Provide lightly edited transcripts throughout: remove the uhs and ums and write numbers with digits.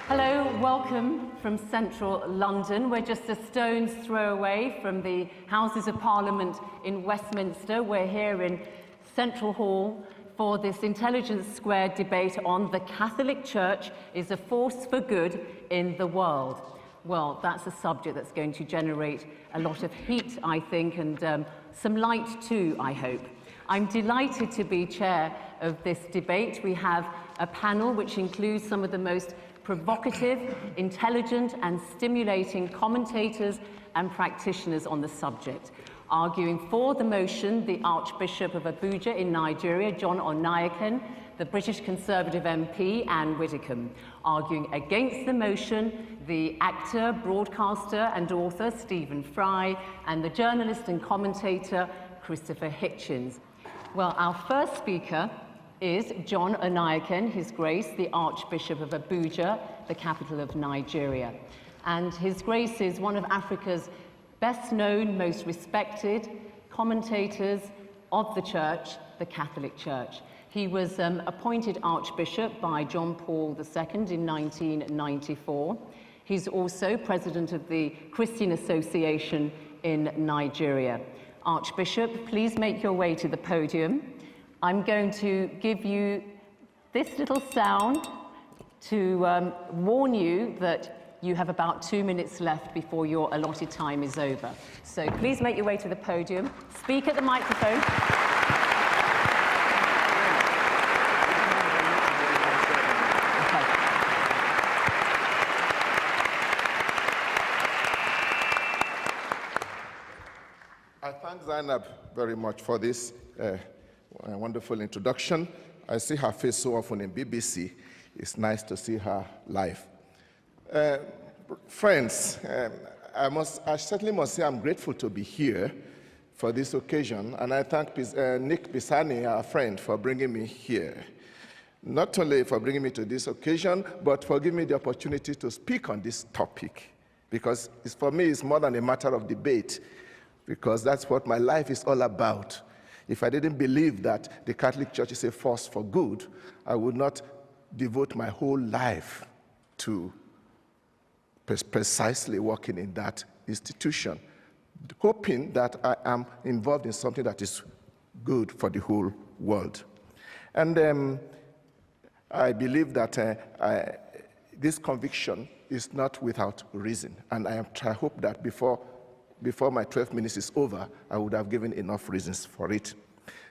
Hello, welcome from central London. We're just a stone's throw away from the Houses of Parliament in Westminster. We're here in Central Hall for this Intelligence Squared debate on the Catholic Church is a force for good in the world. Well, that's a subject that's going to generate a lot of heat, I think, and some light too, I hope. I'm delighted to be chair of this debate. We have a panel which includes some of the most provocative, intelligent and stimulating commentators and practitioners on the subject. Arguing for the motion, the Archbishop of Abuja in Nigeria, John Onaiyekan, the British Conservative MP, Anne Widdecombe. Arguing against the motion, the actor, broadcaster and author, Stephen Fry, and the journalist and commentator, Christopher Hitchens. Well, our first speaker is John Onaiyekan, His Grace, the Archbishop of Abuja, the capital of Nigeria. And His Grace is one of Africa's best known, most respected commentators of the Church, the Catholic Church. He was appointed Archbishop by John Paul II in 1994. He's also president of the Christian Association in Nigeria. Archbishop, please make your way to the podium. I'm going to give you this little sound to warn you that you have about 2 minutes left before your allotted time is over. So please make your way to the podium. Speak at the microphone. I thank Zainab very much for this wonderful introduction. I see her face so often in BBC. It's nice to see her live. Friends, I certainly must say I'm grateful to be here for this occasion, and I thank Nick Pisani, our friend, for bringing me here. Not only for bringing me to this occasion, but for giving me the opportunity to speak on this topic, because for me it's more than a matter of debate, because that's what my life is all about. If I didn't believe that the Catholic Church is a force for good, I would not devote my whole life to precisely working in that institution, hoping that I am involved in something that is good for the whole world. And I believe that this conviction is not without reason, and I hope that before my 12 minutes is over, I would have given enough reasons for it.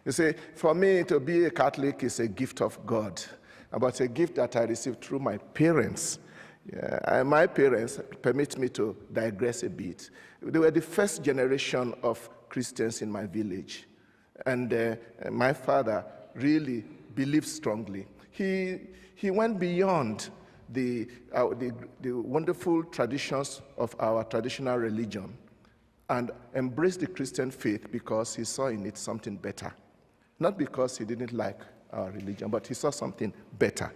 You see, for me, to be a Catholic is a gift of God, but a gift that I received through my parents. And my parents, permit me to digress a bit, they were the first generation of Christians in my village. And my father really believed strongly. He went beyond the wonderful traditions of our traditional religion and embraced the Christian faith because he saw in it something better. Not because he didn't like our religion, but he saw something better.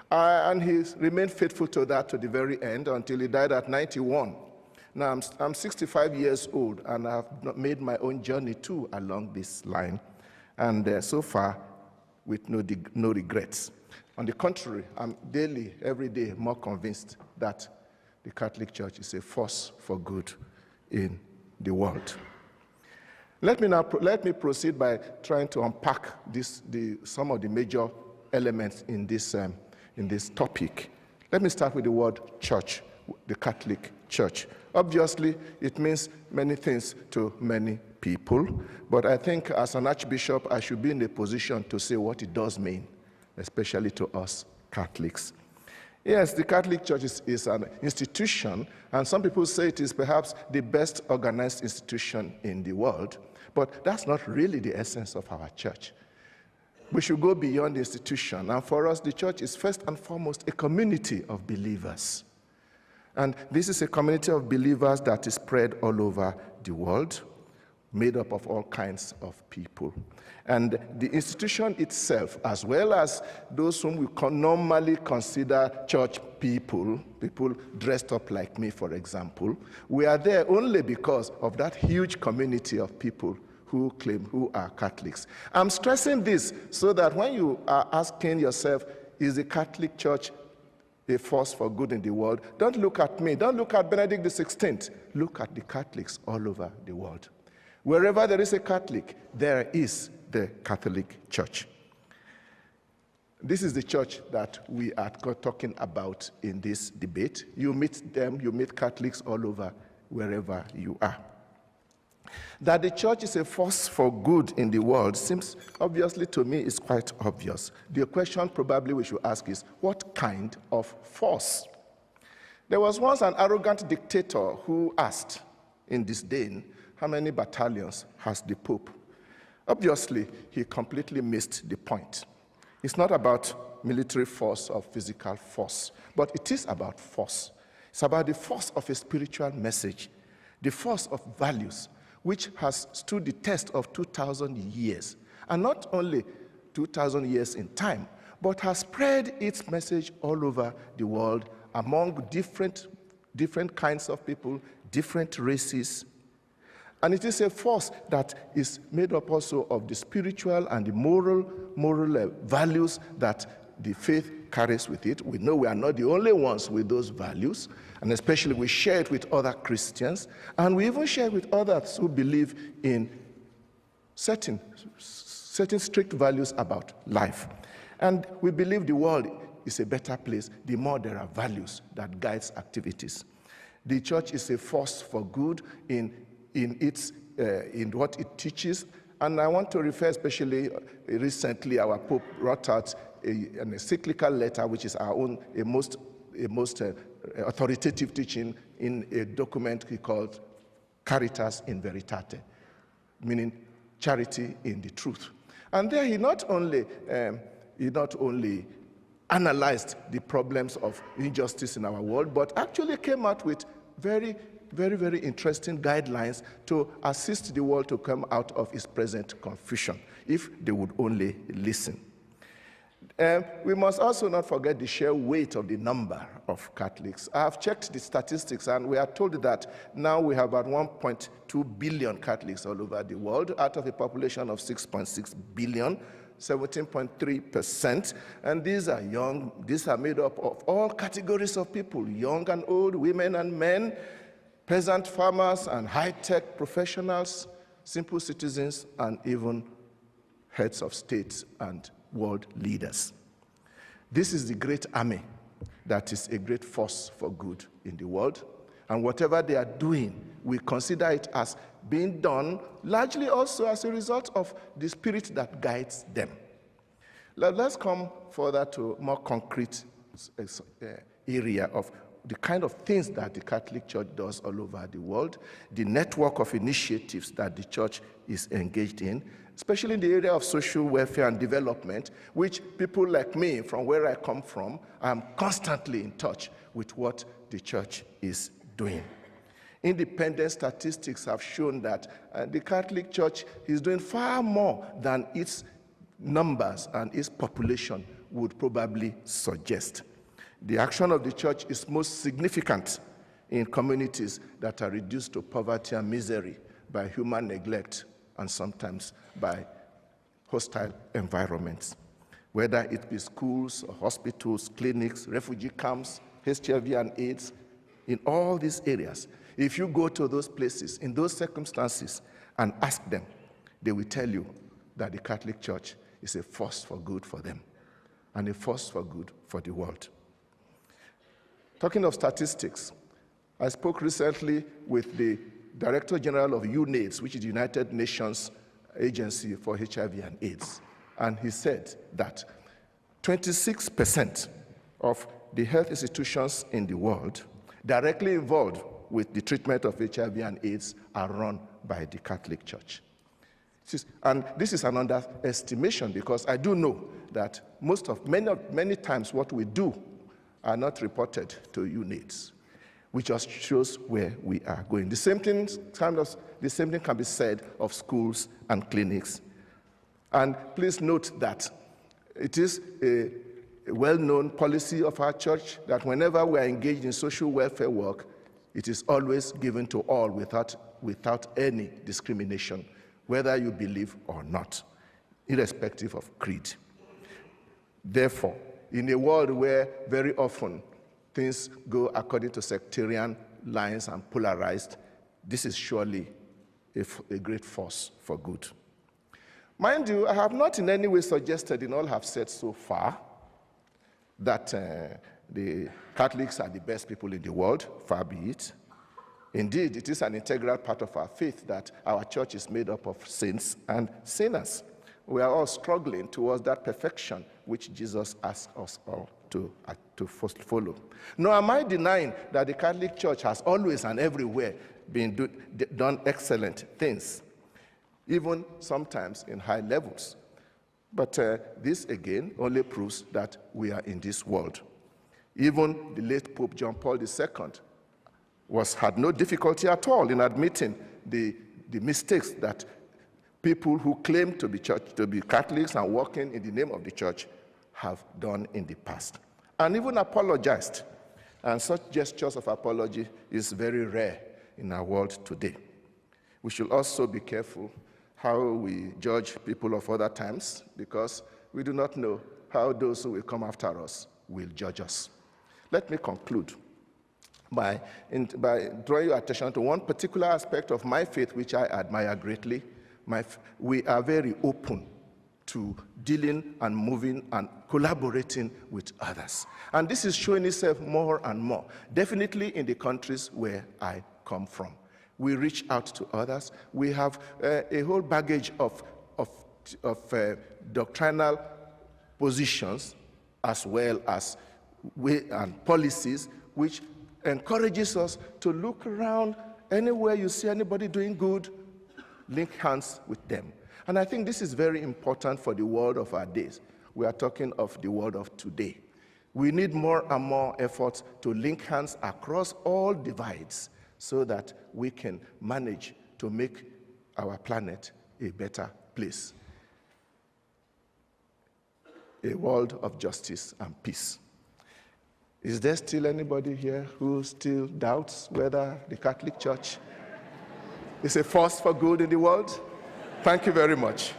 And he remained faithful to that to the very end until he died at 91. Now, I'm 65 years old, and I've made my own journey too along this line. And so far, with no regrets. On the contrary, I'm daily, every day, more convinced that the Catholic Church is a force for good in the world. Let me proceed by trying to unpack some of the major elements in this topic. Let me start with the word church, the Catholic Church. Obviously, it means many things to many people, but I think as an archbishop, I should be in a position to say what it does mean, especially to us Catholics. Yes, the Catholic Church is an institution, and some people say it is perhaps the best organized institution in the world, but that's not really the essence of our church. We should go beyond the institution, and for us, the church is first and foremost a community of believers. And this is a community of believers that is spread all over the world. made up of all kinds of people. And the institution itself, as well as those whom we normally consider church people, people dressed up like me, for example, we are there only because of that huge community of people who claim, who are Catholics. I'm stressing this so that when you are asking yourself, is the Catholic Church a force for good in the world? Don't look at me. Don't look at Benedict XVI. Look at the Catholics all over the world. Wherever there is a Catholic, there is the Catholic Church. This is the church that we are talking about in this debate. You meet them, you meet Catholics all over, wherever you are. That the church is a force for good in the world seems, obviously to me, is quite obvious. The question probably we should ask is, what kind of force? There was once an arrogant dictator who asked in disdain, how many battalions has the Pope? Obviously, he completely missed the point. It's not about military force or physical force, but it is about force. It's about the force of a spiritual message, the force of values, which has stood the test of 2,000 years. And not only 2,000 years in time, but has spread its message all over the world among different kinds of people, different races. And it is a force that is made up also of the spiritual and the moral values that the faith carries with it. We know we are not the only ones with those values, and especially we share it with other Christians, and we even share it with others who believe in certain strict values about life. And we believe the world is a better place the more there are values that guides activities. The church is a force for good in what it teaches. And I want to refer especially recently, our Pope wrote out an encyclical letter, which is our own, a most authoritative teaching in a document he called Caritas in Veritate, meaning charity in the truth. And there he not only analyzed the problems of injustice in our world, but actually came out with very interesting guidelines to assist the world to come out of its present confusion, if they would only listen. We must also not forget the sheer weight of the number of Catholics. I have checked the statistics, and we are told that now we have about 1.2 billion Catholics all over the world, out of a population of 6.6 billion, 17.3%. And these are young, these are made up of all categories of people, young and old, women and men, peasant farmers and high-tech professionals, simple citizens, and even heads of states and world leaders. This is the great army that is a great force for good in the world. And whatever they are doing, we consider it as being done largely also as a result of the spirit that guides them. Let's come further to a more concrete area of the kind of things that the Catholic Church does all over the world, the network of initiatives that the Church is engaged in, especially in the area of social welfare and development, which people like me, from where I come from, are constantly in touch with what the Church is doing. Independent statistics have shown that the Catholic Church is doing far more than its numbers and its population would probably suggest. The action of the Church is most significant in communities that are reduced to poverty and misery by human neglect and sometimes by hostile environments, whether it be schools, or hospitals, clinics, refugee camps, HIV and AIDS. In all these areas, if you go to those places, in those circumstances, and ask them, they will tell you that the Catholic Church is a force for good for them and a force for good for the world. Talking of statistics, I spoke recently with the Director General of UNAIDS, which is the United Nations Agency for HIV and AIDS, and he said that 26% of the health institutions in the world directly involved with the treatment of HIV and AIDS are run by the Catholic Church. And this is an underestimation, because I do know that many times what we do are not reported to UNAIDS. which just shows where we are going. The same thing can be said of schools and clinics. And please note that it is a well-known policy of our church that whenever we are engaged in social welfare work, it is always given to all without any discrimination, whether you believe or not, irrespective of creed. Therefore, in a world where very often things go according to sectarian lines and polarized, this is surely a great force for good. Mind you, I have not in any way suggested in all I have said so far that the Catholics are the best people in the world, far be it. Indeed, it is an integral part of our faith that our church is made up of saints and sinners. We are all struggling towards that perfection which Jesus asked us all to first follow. Nor am I denying that the Catholic Church has always and everywhere done excellent things, even sometimes in high levels. But this, again, only proves that we are in this world. Even the late Pope John Paul II had no difficulty at all in admitting the mistakes that people who claim to be Catholics and working in the name of the church have done in the past, and even apologized. And such gestures of apology is very rare in our world today. We should also be careful how we judge people of other times, because we do not know how those who will come after us will judge us. Let me conclude by drawing your attention to one particular aspect of my faith which I admire greatly. We are very open to dealing and moving and collaborating with others. And this is showing itself more and more, definitely in the countries where I come from. We reach out to others. We have a whole baggage of doctrinal positions as well as and policies which encourages us to look around. Anywhere you see anybody doing good, link hands with them. And I think this is very important for the world of our days. We are talking of the world of today. We need more and more efforts to link hands across all divides so that we can manage to make our planet a better place. A world of justice and peace. Is there still anybody here who still doubts whether the Catholic Church is a force for good in the world? Thank you very much.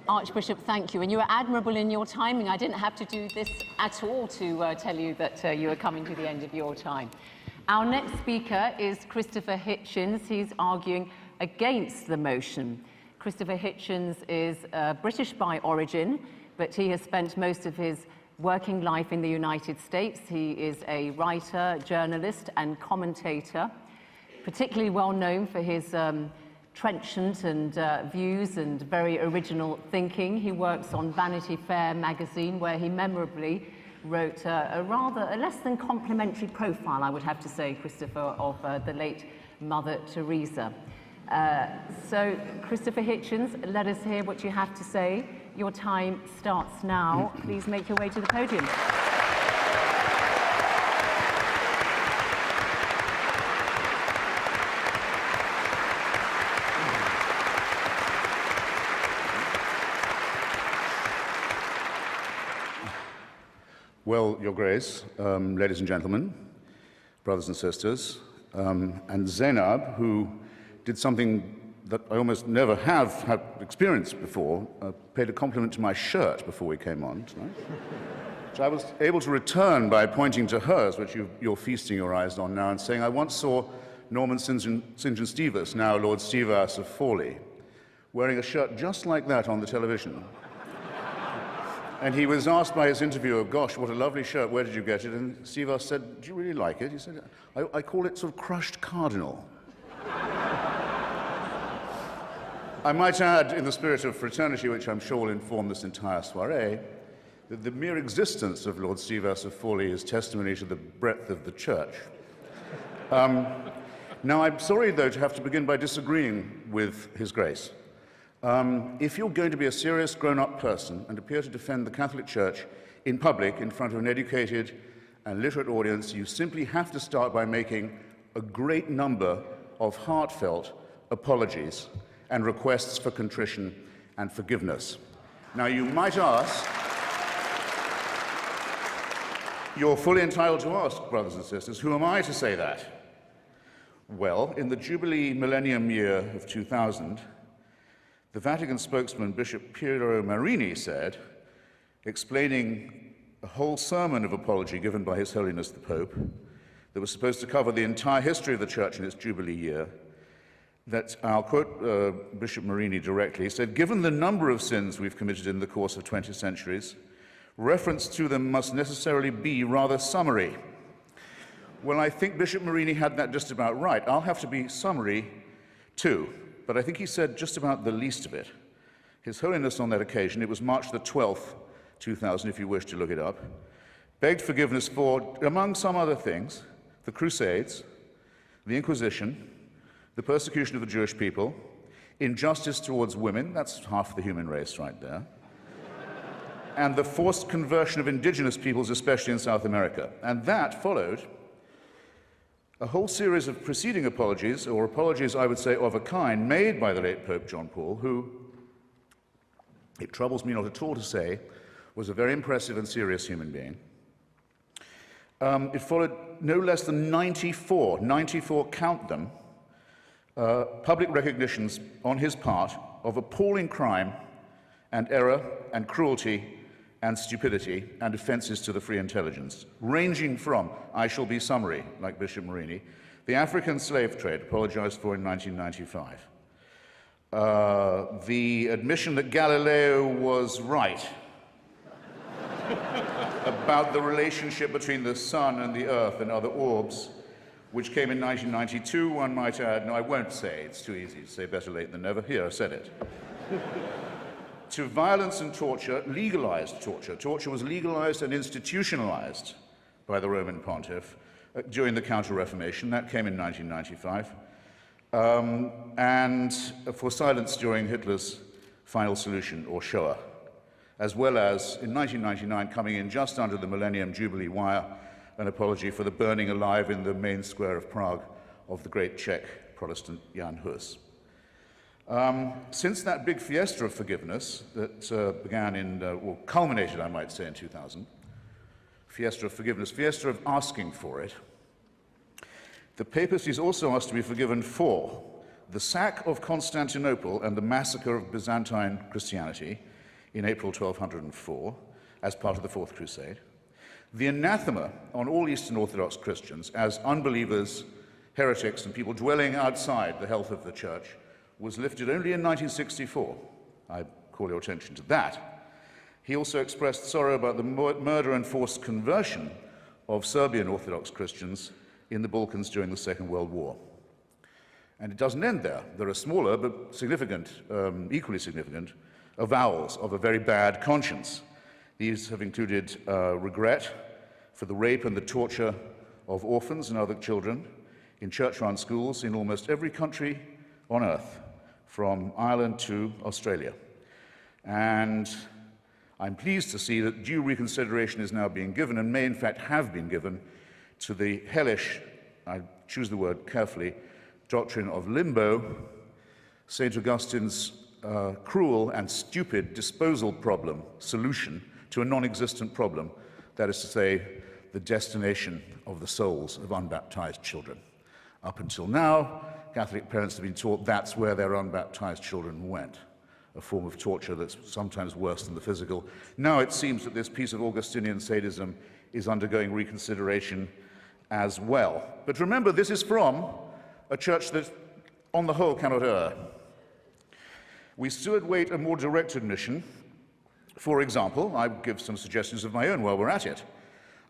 Archbishop, thank you. And you were admirable in your timing. I didn't have to do this at all to tell you that you were coming to the end of your time. Our next speaker is Christopher Hitchens. He's arguing against the motion. Christopher Hitchens is British by origin, but he has spent most of his working life in the United States. He is a writer, journalist, and commentator, particularly well known for his trenchant and views and very original thinking. He works on Vanity Fair magazine, where he memorably wrote a less than complimentary profile, I would have to say, Christopher, of the late Mother Teresa. So, Christopher Hitchens, let us hear what you have to say. Your time starts now. Please make your way to the podium. Well, Your Grace, ladies and gentlemen, brothers and sisters, and Zainab, who did something that I almost never have had experienced before, paid a compliment to my shirt before we came on tonight, which I was able to return by pointing to hers, which you're feasting your eyes on now, and saying, I once saw Norman St. John Stevas, now Lord Stevas of Fawley, wearing a shirt just like that on the television. And he was asked by his interviewer, gosh, what a lovely shirt, where did you get it? And Stevas said, do you really like it? He said, I call it sort of crushed cardinal. I might add, in the spirit of fraternity, which I'm sure will inform this entire soiree, that the mere existence of Lord Stevas of Fawley is testimony to the breadth of the church. Now, I'm sorry, though, to have to begin by disagreeing with His Grace. If you're going to be a serious grown-up person and appear to defend the Catholic Church in public in front of an educated and literate audience, you simply have to start by making a great number of heartfelt apologies and requests for contrition and forgiveness. Now, you might ask, you're fully entitled to ask, brothers and sisters, who am I to say that? Well, in the Jubilee Millennium Year of 2000, the Vatican spokesman, Bishop Piero Marini, said, explaining a whole sermon of apology given by His Holiness the Pope, that was supposed to cover the entire history of the Church in its Jubilee year, that, I'll quote Bishop Marini directly, said, "Given the number of sins we've committed in the course of 20 centuries, reference to them must necessarily be rather summary." Well, I think Bishop Marini had that just about right. I'll have to be summary too, but I think he said just about the least of it. His Holiness on that occasion, it was March the 12th, 2000, if you wish to look it up, begged forgiveness for, among some other things, the Crusades, the Inquisition, the persecution of the Jewish people, injustice towards women, that's half the human race right there, and the forced conversion of indigenous peoples, especially in South America. And that followed a whole series of preceding apologies, or apologies, I would say, of a kind, made by the late Pope John Paul, who, it troubles me not at all to say, was a very impressive and serious human being. It followed no less than 94, count them, public recognitions on his part of appalling crime and error and cruelty and stupidity and offences to the free intelligence, ranging from, I shall be summary, like Bishop Marini, the African slave trade, apologized for in 1995, the admission that Galileo was right about the relationship between the sun and the earth and other orbs, which came in 1992, one might add. No, I won't say, it's too easy to say better late than never. Here, I said it. To violence and torture, legalized torture. Torture was legalized and institutionalized by the Roman pontiff during the Counter-Reformation. That came in 1995. And for silence during Hitler's final solution, or Shoah, as well as, in 1999, coming in just under the Millennium Jubilee wire, an apology for the burning alive in the main square of Prague of the great Czech Protestant Jan Hus. Since that big fiesta of forgiveness that began in, or culminated, I might say, in 2000, fiesta of forgiveness, fiesta of asking for it, the papacy's also asked to be forgiven for the sack of Constantinople and the massacre of Byzantine Christianity in April 1204, as part of the Fourth Crusade, the anathema on all Eastern Orthodox Christians as unbelievers, heretics, and people dwelling outside the health of the Church was lifted only in 1964. I call your attention to that. He also expressed sorrow about the murder and forced conversion of Serbian Orthodox Christians in the Balkans during the Second World War. And it doesn't end there. There are smaller but significant, equally significant, avowals of a very bad conscience. These have included regret for the rape and the torture of orphans and other children in church-run schools in almost every country on earth, from Ireland to Australia. And I'm pleased to see that due reconsideration is now being given, and may in fact have been given, to the hellish, I choose the word carefully, doctrine of limbo, St. Augustine's cruel and stupid disposal problem, solution to a non-existent problem, that is to say, the destination of the souls of unbaptized children. Up until now, Catholic parents have been taught that's where their unbaptized children went, a form of torture that's sometimes worse than the physical. Now it seems that this piece of Augustinian sadism is undergoing reconsideration as well. But remember, this is from a church that, on the whole, cannot err. We still await a more direct admission. For example, I would give some suggestions of my own while we're at it.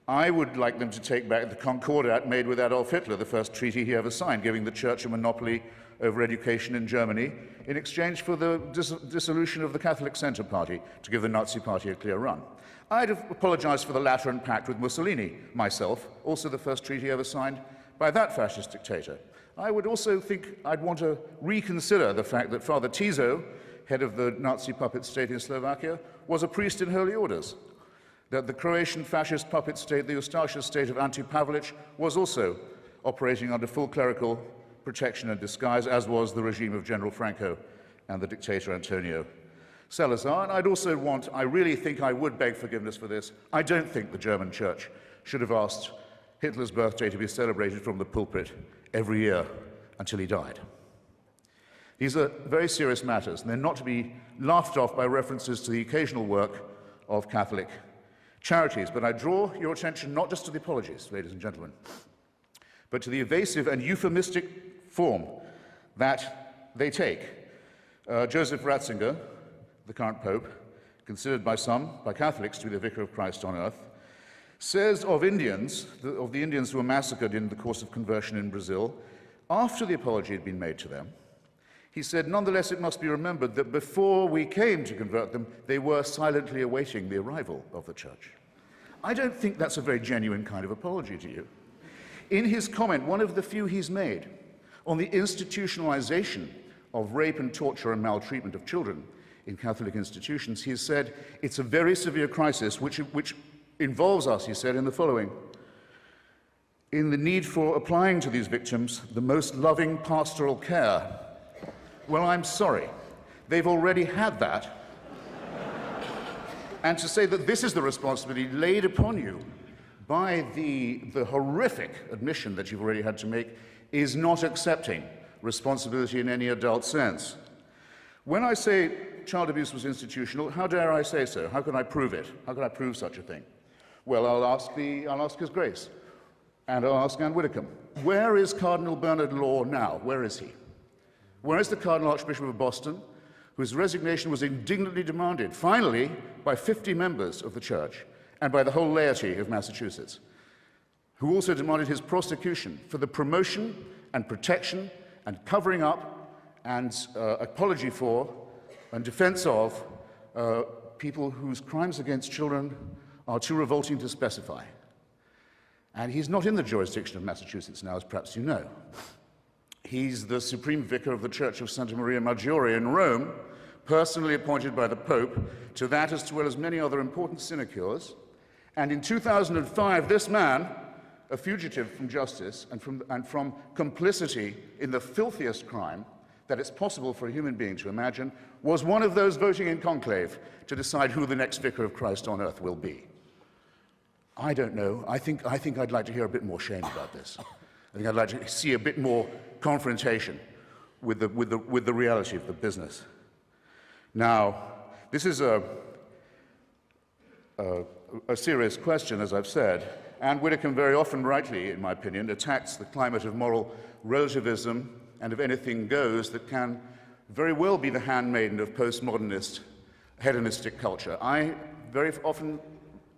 I would like them to take back the Concordat made with Adolf Hitler, the first treaty he ever signed, giving the Church a monopoly over education in Germany in exchange for the dissolution of the Catholic Centre Party to give the Nazi Party a clear run. I'd have apologized for the Lateran Pact with Mussolini myself, also the first treaty ever signed by that fascist dictator. I would also think I'd want to reconsider the fact that Father Tiso, head of the Nazi puppet state in Slovakia, was a priest in holy orders, that the Croatian fascist puppet state, the Ustaša state of Ante Pavelić, was also operating under full clerical protection and disguise, as was the regime of General Franco and the dictator Antonio Salazar. And I really think I would beg forgiveness for this. I don't think the German church should have asked Hitler's birthday to be celebrated from the pulpit every year until he died. These are very serious matters, and they're not to be laughed off by references to the occasional work of Catholic charities. But I draw your attention not just to the apologies, ladies and gentlemen, but to the evasive and euphemistic form that they take. Joseph Ratzinger, the current Pope, considered by some, by Catholics, to be the Vicar of Christ on earth, says of Indians, of the Indians who were massacred in the course of conversion in Brazil, after the apology had been made to them, he said, nonetheless, it must be remembered that before we came to convert them, they were silently awaiting the arrival of the church. I don't think that's a very genuine kind of apology to you. In his comment, one of the few he's made, on the institutionalization of rape and torture and maltreatment of children in Catholic institutions, he has said, it's a very severe crisis which involves us, he said, in the following: in the need for applying to these victims the most loving pastoral care. Well, I'm sorry. They've already had that. And to say that this is the responsibility laid upon you by the horrific admission that you've already had to make is not accepting responsibility in any adult sense. When I say child abuse was institutional, how dare I say so? How can I prove it? How can I prove such a thing? Well, I'll ask His Grace, and I'll ask Anne Widdecombe. Where is Cardinal Bernard Law now? Where is he? Where is the Cardinal Archbishop of Boston, whose resignation was indignantly demanded, finally, by 50 members of the Church and by the whole laity of Massachusetts, who also demanded his prosecution for the promotion and protection and covering up and apology for and defense of people whose crimes against children are too revolting to specify. And he's not in the jurisdiction of Massachusetts now, as perhaps you know. He's the Supreme Vicar of the Church of Santa Maria Maggiore in Rome, personally appointed by the Pope to that as well as many other important sinecures. And in 2005, this man, a fugitive from justice and from complicity in the filthiest crime that it's possible for a human being to imagine, was one of those voting in conclave to decide who the next Vicar of Christ on earth will be. I don't know. I think I'd like to hear a bit more shame about this. I think I'd like to see a bit more confrontation with the reality of the business. Now, this is a serious question, as I've said. Anne Widdecombe very often, rightly, in my opinion, attacks the climate of moral relativism and of anything goes that can very well be the handmaiden of postmodernist, hedonistic culture. I very often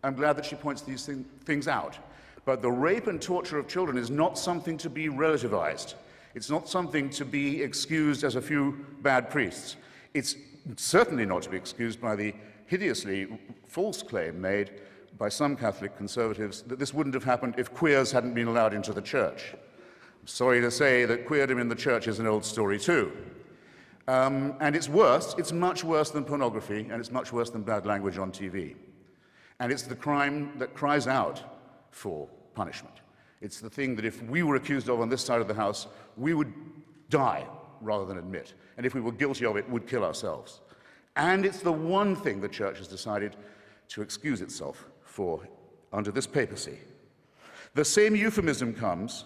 am glad that she points these things out. But the rape and torture of children is not something to be relativized. It's not something to be excused as a few bad priests. It's certainly not to be excused by the hideously false claim made by some Catholic conservatives that this wouldn't have happened if queers hadn't been allowed into the church. I'm sorry to say that queerdom in the church is an old story too. And it's worse, it's much worse than pornography, and it's much worse than bad language on TV. And it's the crime that cries out for punishment. It's the thing that if we were accused of on this side of the house, we would die rather than admit. And if we were guilty of it, would kill ourselves. And it's the one thing the church has decided to excuse itself for under this papacy. The same euphemism comes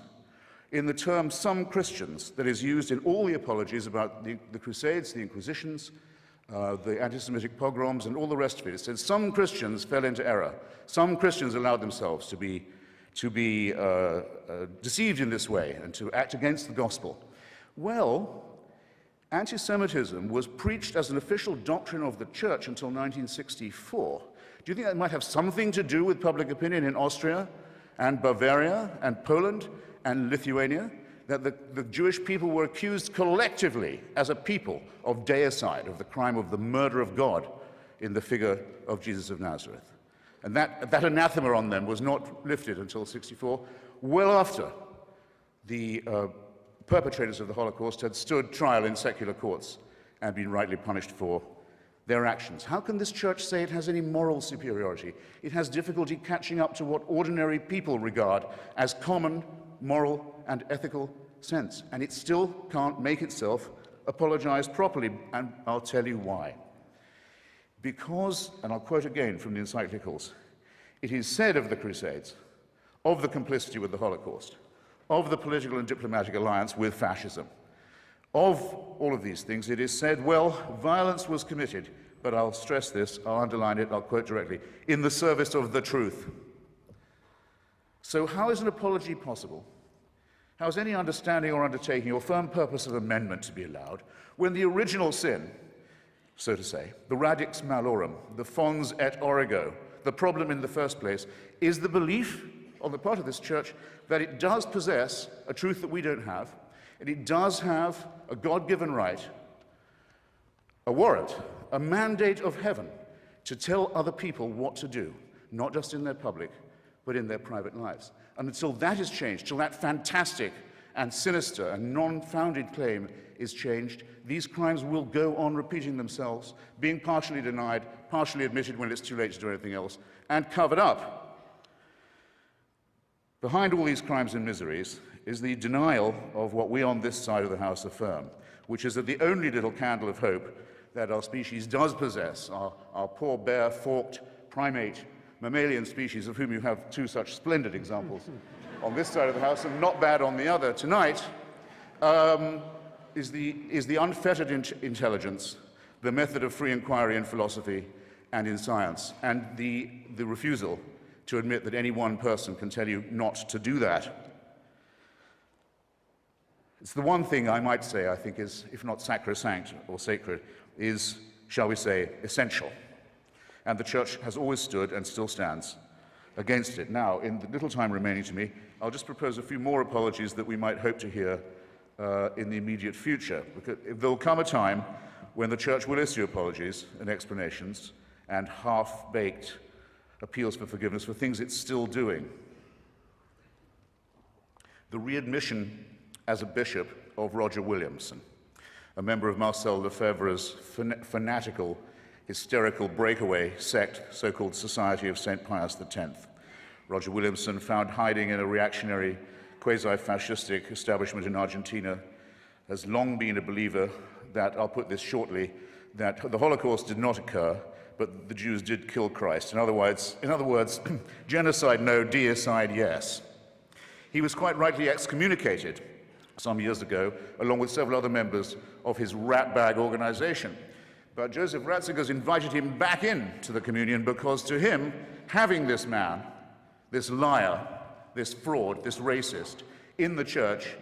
in the term some Christians that is used in all the apologies about the Crusades, the Inquisitions, the anti-Semitic pogroms, and all the rest of it. It says some Christians fell into error. Some Christians allowed themselves to be deceived in this way and to act against the gospel. Well, anti-Semitism was preached as an official doctrine of the church until 1964. Do you think that might have something to do with public opinion in Austria and Bavaria and Poland and Lithuania? That the Jewish people were accused collectively as a people of deicide, of the crime of the murder of God in the figure of Jesus of Nazareth. And that anathema on them was not lifted until 64, well after the perpetrators of the Holocaust had stood trial in secular courts and been rightly punished for their actions. How can this church say it has any moral superiority? It has difficulty catching up to what ordinary people regard as common moral and ethical sense, and it still can't make itself apologize properly, and I'll tell you why. Because, and I'll quote again from the encyclicals, it is said of the Crusades, of the complicity with the Holocaust, of the political and diplomatic alliance with fascism, of all of these things, it is said, well, violence was committed, but I'll stress this, I'll underline it, I'll quote directly, in the service of the truth. So how is an apology possible? How is any understanding or undertaking or firm purpose of amendment to be allowed when the original sin, so to say, the radix malorum, the fons et origo, the problem in the first place, is the belief on the part of this church that it does possess a truth that we don't have, and it does have a God-given right, a warrant, a mandate of heaven to tell other people what to do, not just in their public, but in their private lives. And until that is changed, till that fantastic and sinister and non-founded claim is changed, these crimes will go on repeating themselves, being partially denied, partially admitted when it's too late to do anything else, and covered up. Behind all these crimes and miseries is the denial of what we on this side of the House affirm, which is that the only little candle of hope that our species does possess, our poor, bare, forked, primate, mammalian species, of whom you have two such splendid examples on this side of the House and not bad on the other tonight, is the unfettered intelligence, the method of free inquiry in philosophy and in science, and the refusal to admit that any one person can tell you not to do that. It's the one thing I might say, I think, is, if not sacrosanct or sacred, is, shall we say, essential. And the Church has always stood and still stands against it. Now, in the little time remaining to me, I'll just propose a few more apologies that we might hope to hear in the immediate future. Because there will come a time when the Church will issue apologies and explanations and half-baked appeals for forgiveness for things it's still doing. The readmission as a bishop of Roger Williamson, a member of Marcel Lefebvre's fanatical, hysterical breakaway sect, so-called Society of St. Pius X. Roger Williamson, found hiding in a reactionary, quasi-fascistic establishment in Argentina, has long been a believer that, I'll put this shortly, that the Holocaust did not occur, but the Jews did kill Christ. In other words, genocide no, deicide yes. He was quite rightly excommunicated some years ago, along with several other members of his ratbag organization. But Joseph Ratzinger's invited him back into the communion because to him, having this man, this liar, this fraud, this racist, in the church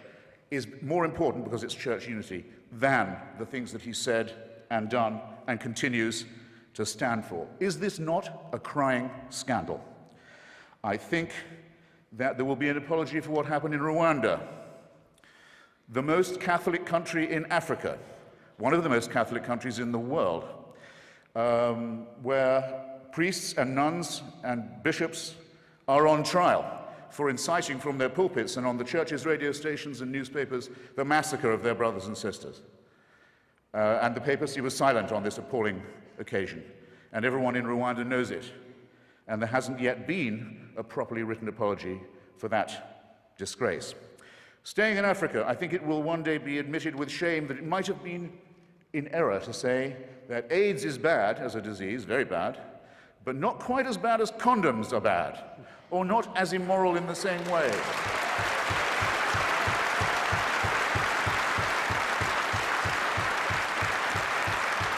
is more important because it's church unity than the things that he said and done and continues to stand for. Is this not a crying scandal? I think that there will be an apology for what happened in Rwanda, the most Catholic country in Africa, one of the most Catholic countries in the world, where priests and nuns and bishops are on trial for inciting from their pulpits and on the church's radio stations and newspapers the massacre of their brothers and sisters. And the papacy was silent on this appalling occasion, and everyone in Rwanda knows it. And there hasn't yet been a properly written apology for that disgrace. Staying in Africa, I think it will one day be admitted with shame that it might have been in error to say that AIDS is bad as a disease, very bad, but not quite as bad as condoms are bad, or not as immoral in the same way.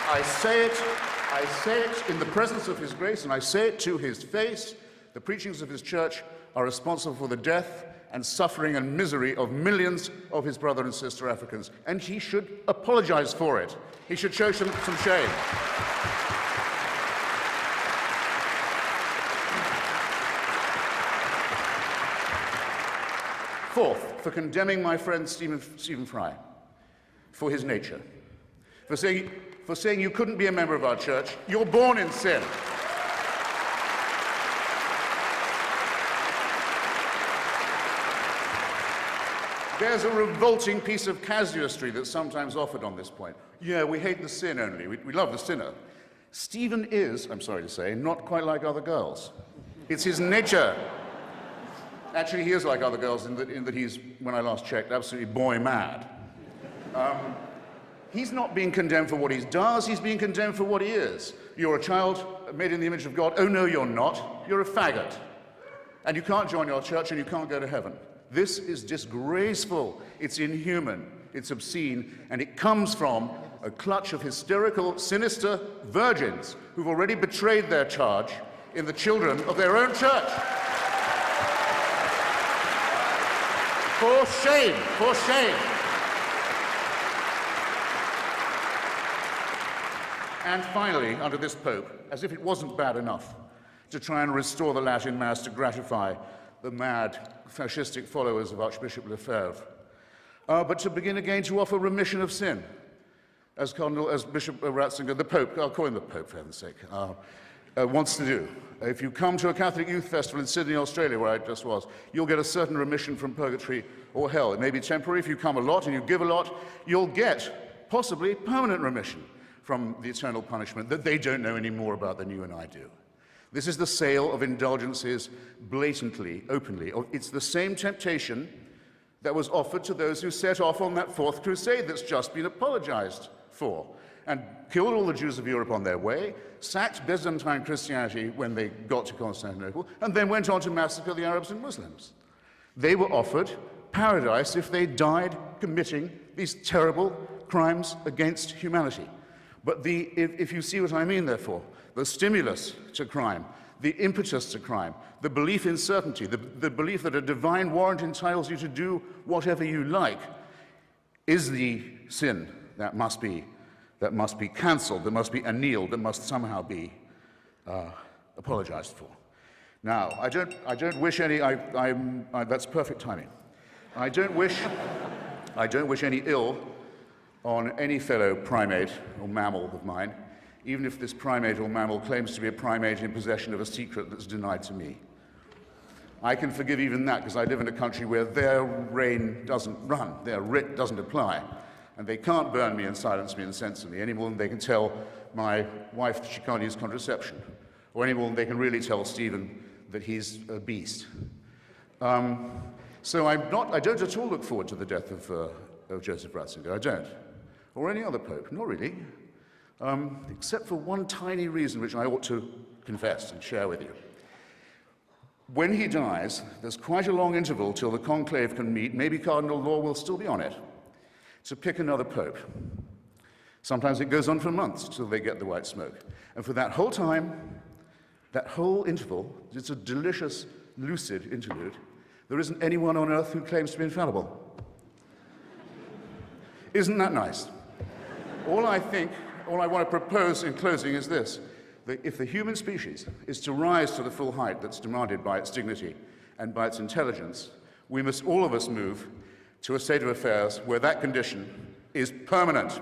I say it in the presence of His grace, and I say it to His face. The preachings of His church are responsible for the death and suffering and misery of millions of his brother and sister Africans, and he should apologize for it. He should show some shame. Fourth, for condemning my friend Stephen Fry for his nature, for saying you couldn't be a member of our church. You're born in sin. There's a revolting piece of casuistry that's sometimes offered on this point. Yeah, we hate the sin only. We love the sinner. Stephen is, I'm sorry to say, not quite like other girls. It's his nature. Actually, he is like other girls in that he's, when I last checked, absolutely boy mad. He's not being condemned for what he does, he's being condemned for what he is. You're a child made in the image of God. Oh, no, you're not. You're a faggot. And you can't join your church and you can't go to heaven. This is disgraceful. It's inhuman. It's obscene. And it comes from a clutch of hysterical, sinister virgins who've already betrayed their charge in the children of their own church. For shame, for shame. And finally, under this Pope, as if it wasn't bad enough to try and restore the Latin Mass to gratify the mad fascistic followers of Archbishop Lefebvre, but to begin again to offer remission of sin, as Bishop Ratzinger, the Pope, I'll call him the Pope for heaven's sake, wants to do. If you come to a Catholic youth festival in Sydney, Australia, where I just was, you'll get a certain remission from purgatory or hell. It may be temporary. If you come a lot and you give a lot, you'll get possibly permanent remission from the eternal punishment that they don't know any more about than you and I do. This is the sale of indulgences blatantly, openly. It's the same temptation that was offered to those who set off on that fourth crusade that's just been apologized for, and killed all the Jews of Europe on their way, sacked Byzantine Christianity when they got to Constantinople, and then went on to massacre the Arabs and Muslims. They were offered paradise if they died committing these terrible crimes against humanity. But if you see what I mean, therefore, the stimulus to crime, the impetus to crime, the belief in certainty, the belief that a divine warrant entitles you to do whatever you like, is the sin that must be cancelled, that must be annealed, that must somehow be apologized for. Now, I don't wish any. That's perfect timing. I don't wish any ill on any fellow primate or mammal of mine, even if this primate or mammal claims to be a primate in possession of a secret that's denied to me. I can forgive even that, because I live in a country where their reign doesn't run, their writ doesn't apply, and they can't burn me and silence me and censor me any more than they can tell my wife that she can't use contraception, or any more than they can really tell Stephen that he's a beast. So I don't at all look forward to the death of Joseph Ratzinger. I don't. Or any other pope, not really, except for one tiny reason which I ought to confess and share with you. When he dies, there's quite a long interval till the conclave can meet. Maybe Cardinal Law will still be on it, to pick another pope. Sometimes it goes on for months till they get the white smoke. And for that whole time, that whole interval, it's a delicious, lucid interlude, there isn't anyone on earth who claims to be infallible. Isn't that nice? All I want to propose in closing is this, that if the human species is to rise to the full height that's demanded by its dignity and by its intelligence, we must all of us move to a state of affairs where that condition is permanent.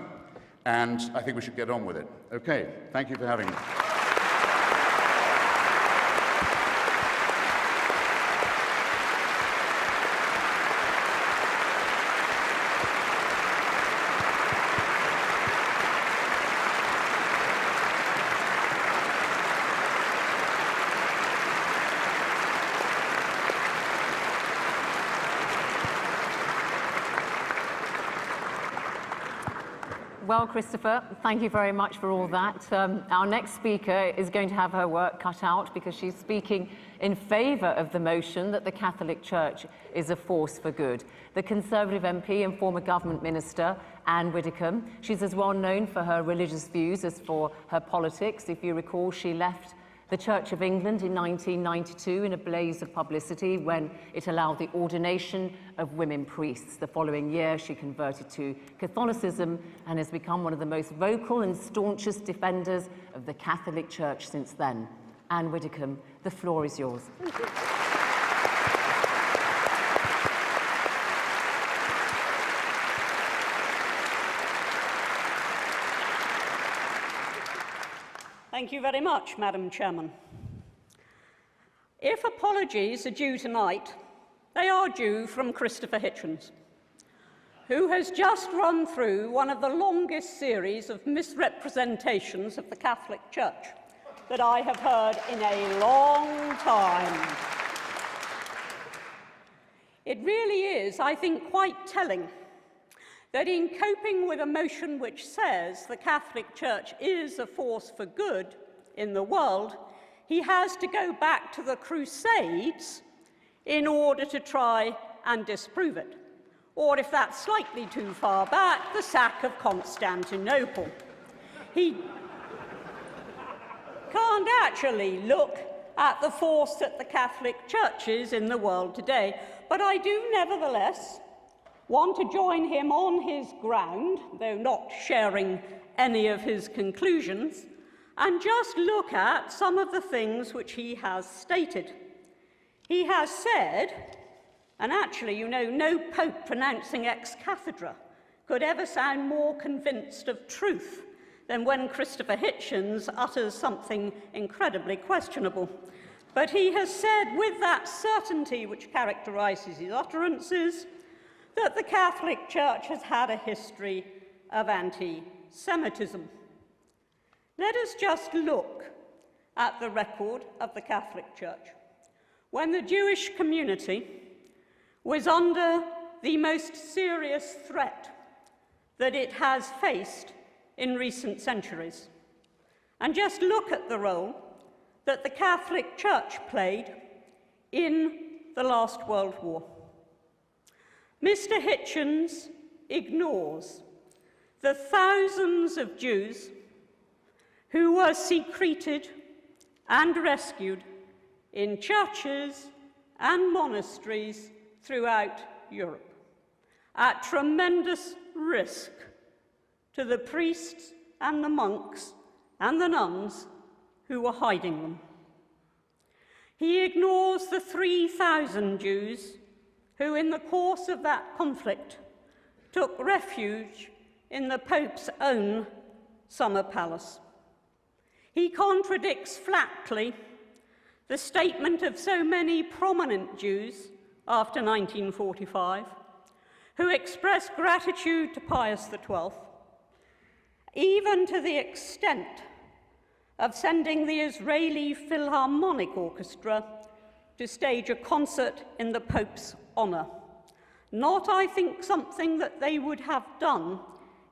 And I think we should get on with it. Okay, thank you for having me. Well, Christopher, thank you very much for all that. Our next speaker is going to have her work cut out because she's speaking in favour of the motion that the Catholic Church is a force for good. The Conservative MP and former government minister, Anne Widdecombe, she's as well known for her religious views as for her politics. If you recall, she left the Church of England in 1992 in a blaze of publicity when it allowed the ordination of women priests. The following year, she converted to Catholicism and has become one of the most vocal and staunchest defenders of the Catholic Church since then. Anne Widdecombe, the floor is yours. Thank you. Thank you very much, Madam Chairman. If apologies are due tonight, they are due from Christopher Hitchens. who has just run through one of the longest series of misrepresentations of the Catholic Church that I have heard in a long time. It really is, I think, quite telling that in coping with a motion which says the Catholic Church is a force for good in the world, he has to go back to the Crusades in order to try and disprove it. Or, if that's slightly too far back, the sack of Constantinople. He can't actually look at the force that the Catholic Church is in the world today, but I do nevertheless want to join him on his ground, though not sharing any of his conclusions, and just look at some of the things which he has stated. He has said, and actually, you know, no pope pronouncing ex cathedra could ever sound more convinced of truth than when Christopher Hitchens utters something incredibly questionable. But he has said, with that certainty which characterizes his utterances, that the Catholic Church has had a history of anti-Semitism. Let us just look at the record of the Catholic Church. When the Jewish community was under the most serious threat that it has faced in recent centuries. And just look at the role that the Catholic Church played in the last World War. Mr. Hitchens ignores the thousands of Jews who were secreted and rescued in churches and monasteries throughout Europe, at tremendous risk to the priests and the monks and the nuns who were hiding them. He ignores the 3,000 Jews who, in the course of that conflict, took refuge in the Pope's own summer palace. He contradicts flatly the statement of so many prominent Jews after 1945 who expressed gratitude to Pius XII, even to the extent of sending the Israeli Philharmonic Orchestra to stage a concert in the Pope's honor. Not, I think, something that they would have done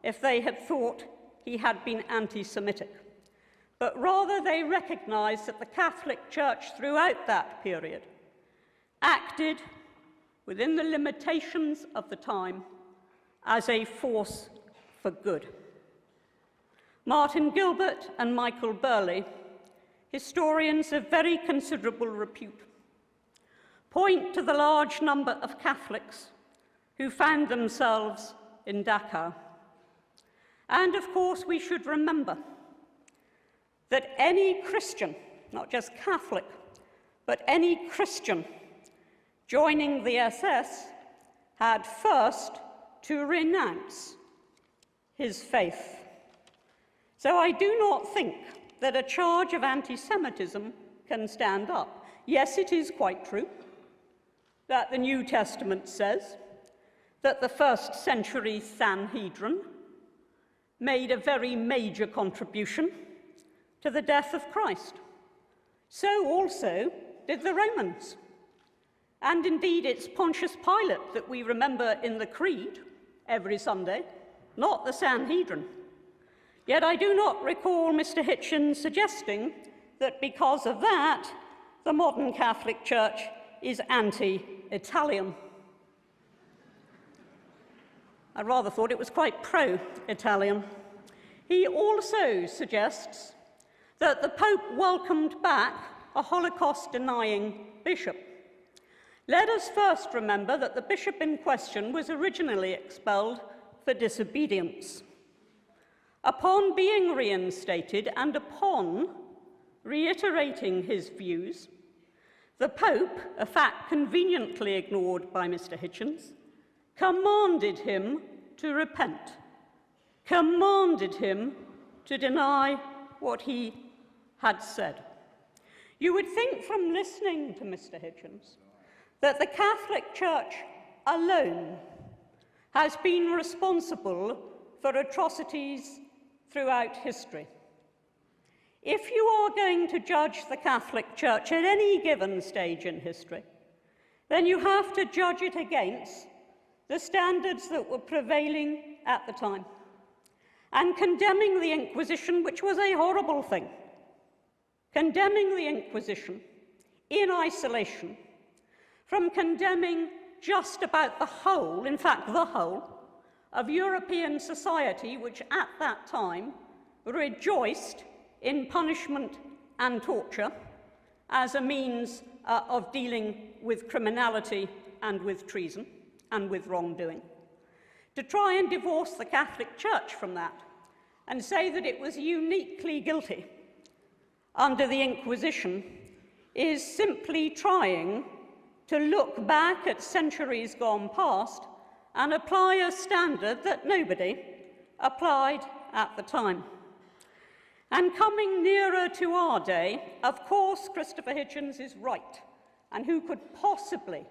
if they had thought he had been anti-Semitic, but rather they recognized that the Catholic Church throughout that period acted within the limitations of the time as a force for good. Martin Gilbert and Michael Burley, historians of very considerable repute, point to the large number of Catholics who found themselves in Dachau. And of course, we should remember that any Christian, not just Catholic, but any Christian joining the SS had first to renounce his faith. So I do not think that a charge of anti-Semitism can stand up. Yes, it is quite true that the New Testament says that the first century Sanhedrin made a very major contribution to the death of Christ. So also did the Romans. And indeed, it's Pontius Pilate that we remember in the Creed every Sunday, not the Sanhedrin. Yet I do not recall Mr. Hitchens suggesting that because of that, the modern Catholic Church is anti-Italian. I rather thought it was quite pro-Italian. He also suggests that the Pope welcomed back a Holocaust-denying bishop. Let us first remember that the bishop in question was originally expelled for disobedience. Upon being reinstated and upon reiterating his views, the Pope, a fact conveniently ignored by Mr. Hitchens, commanded him to repent, commanded him to deny what he had said. You would think from listening to Mr. Hitchens that the Catholic Church alone has been responsible for atrocities throughout history. If you are going to judge the Catholic Church at any given stage in history, then you have to judge it against the standards that were prevailing at the time. And condemning the Inquisition, which was a horrible thing, condemning the Inquisition in isolation from condemning just about the whole, in fact the whole, of European society, which at that time rejoiced in punishment and torture as a means of dealing with criminality and with treason and with wrongdoing. To try and divorce the Catholic Church from that and say that it was uniquely guilty under the Inquisition is simply trying to look back at centuries gone past and apply a standard that nobody applied at the time. And coming nearer to our day, of course, Christopher Hitchens is right, and who could possibly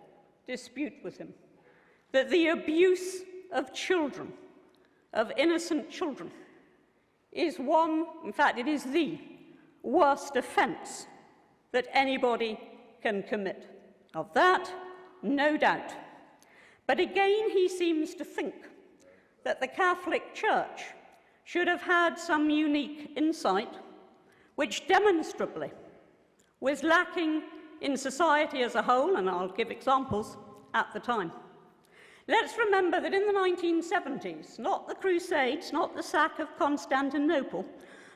dispute with him, that the abuse of children, of innocent children, is one, in fact, it is the worst offence that anybody can commit. Of that, no doubt. But again, he seems to think that the Catholic Church should have had some unique insight, which demonstrably was lacking in society as a whole, and I'll give examples at the time. Let's remember that in the 1970s, not the Crusades, not the sack of Constantinople,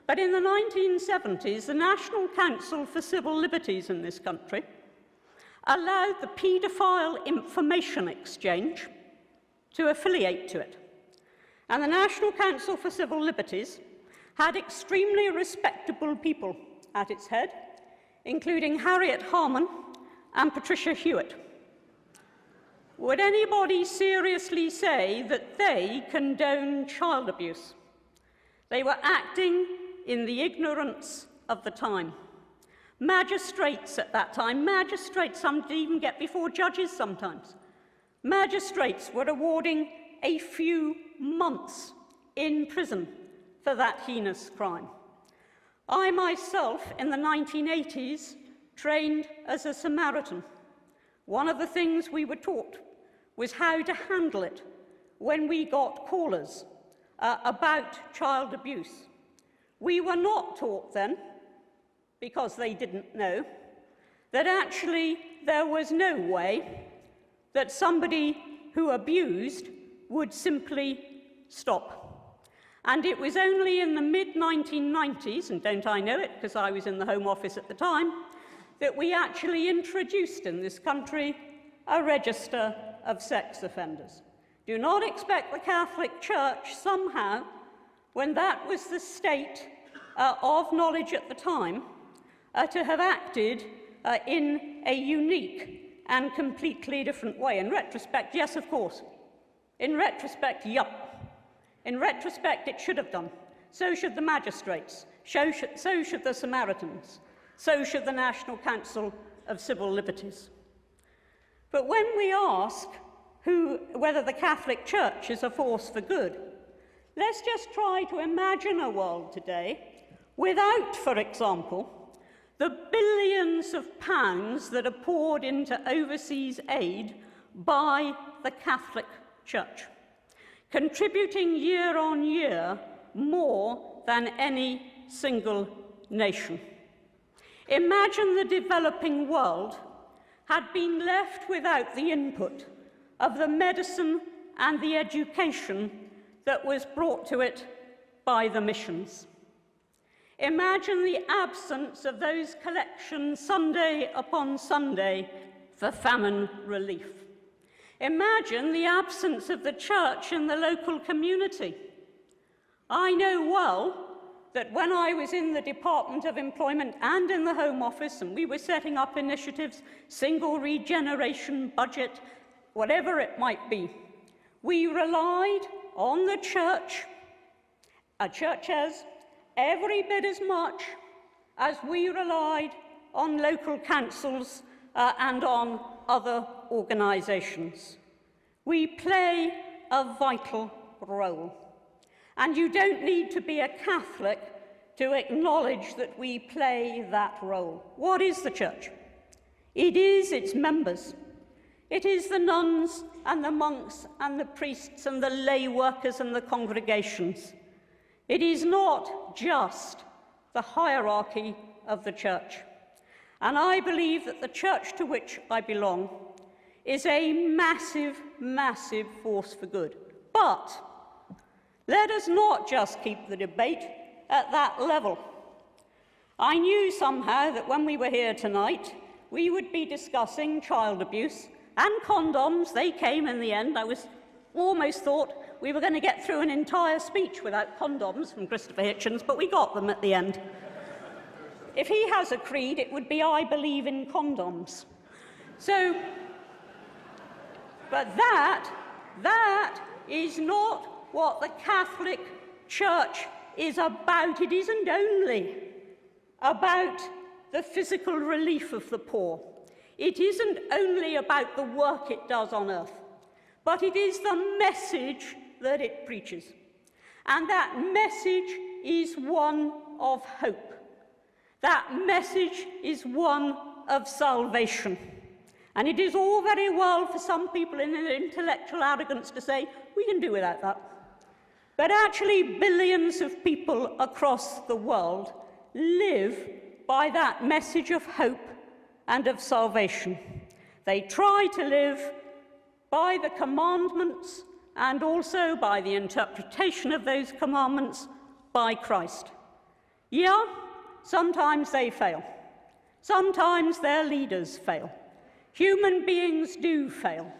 but in the 1970s, the National Council for Civil Liberties in this country allowed the paedophile information exchange to affiliate to it. And the National Council for Civil Liberties had extremely respectable people at its head, including Harriet Harman and Patricia Hewitt. Would anybody seriously say that they condoned child abuse? They were acting in the ignorance of the time. Magistrates at that time, magistrates, some didn't even get before judges sometimes. Magistrates were awarding a few months in prison for that heinous crime. I myself, in the 1980s, trained as a Samaritan. One of the things we were taught was how to handle it when we got callers about child abuse. We were not taught then, because they didn't know, that actually there was no way that somebody who abused would simply stop. And it was only in the mid-1990s, and don't I know it because I was in the Home Office at the time, that we actually introduced in this country a register of sex offenders. Do not expect the Catholic Church somehow, when that was the state of knowledge at the time, to have acted in a unique and completely different way. In retrospect, yes, of course. In retrospect, yup. In retrospect, it should have done. So should the magistrates. So should the Samaritans. So should the National Council of Civil Liberties. But when we ask whether the Catholic Church is a force for good, let's just try to imagine a world today without, for example, the billions of pounds that are poured into overseas aid by the Catholic Church, contributing year on year more than any single nation. Imagine the developing world had been left without the input of the medicine and the education that was brought to it by the missions. Imagine the absence of those collections Sunday upon Sunday for famine relief. Imagine the absence of the church in the local community. I know well that when I was in the Department of Employment and in the Home Office, and we were setting up initiatives, single regeneration budget, whatever it might be, we relied on the church, churches, every bit as much as we relied on local councils and on other organisations. We play a vital role. And you don't need to be a Catholic to acknowledge that we play that role. What is the church? It is its members. It is the nuns and the monks and the priests and the lay workers and the congregations. It is not just the hierarchy of the church. And I believe that the church to which I belong is a massive, massive force for good. But let us not just keep the debate at that level. I knew somehow that when we were here tonight, we would be discussing child abuse and condoms. They came in the end. I almost thought we were going to get through an entire speech without condoms from Christopher Hitchens, but we got them at the end. If he has a creed, it would be, I believe in condoms. So, but that is not what the Catholic Church is about. It isn't only about the physical relief of the poor. It isn't only about the work it does on earth, but it is the message that it preaches. And that message is one of hope. That message is one of salvation. And it is all very well for some people in their intellectual arrogance to say, we can do without that. But actually, billions of people across the world live by that message of hope and of salvation. They try to live by the commandments and also by the interpretation of those commandments by Christ. Yeah, sometimes they fail. Sometimes their leaders fail. Human beings do fail.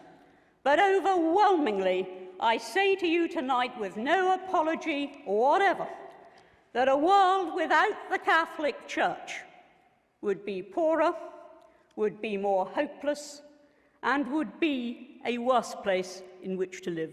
But overwhelmingly, I say to you tonight with no apology or whatever, that a world without the Catholic Church would be poorer, would be more hopeless, and would be a worse place in which to live.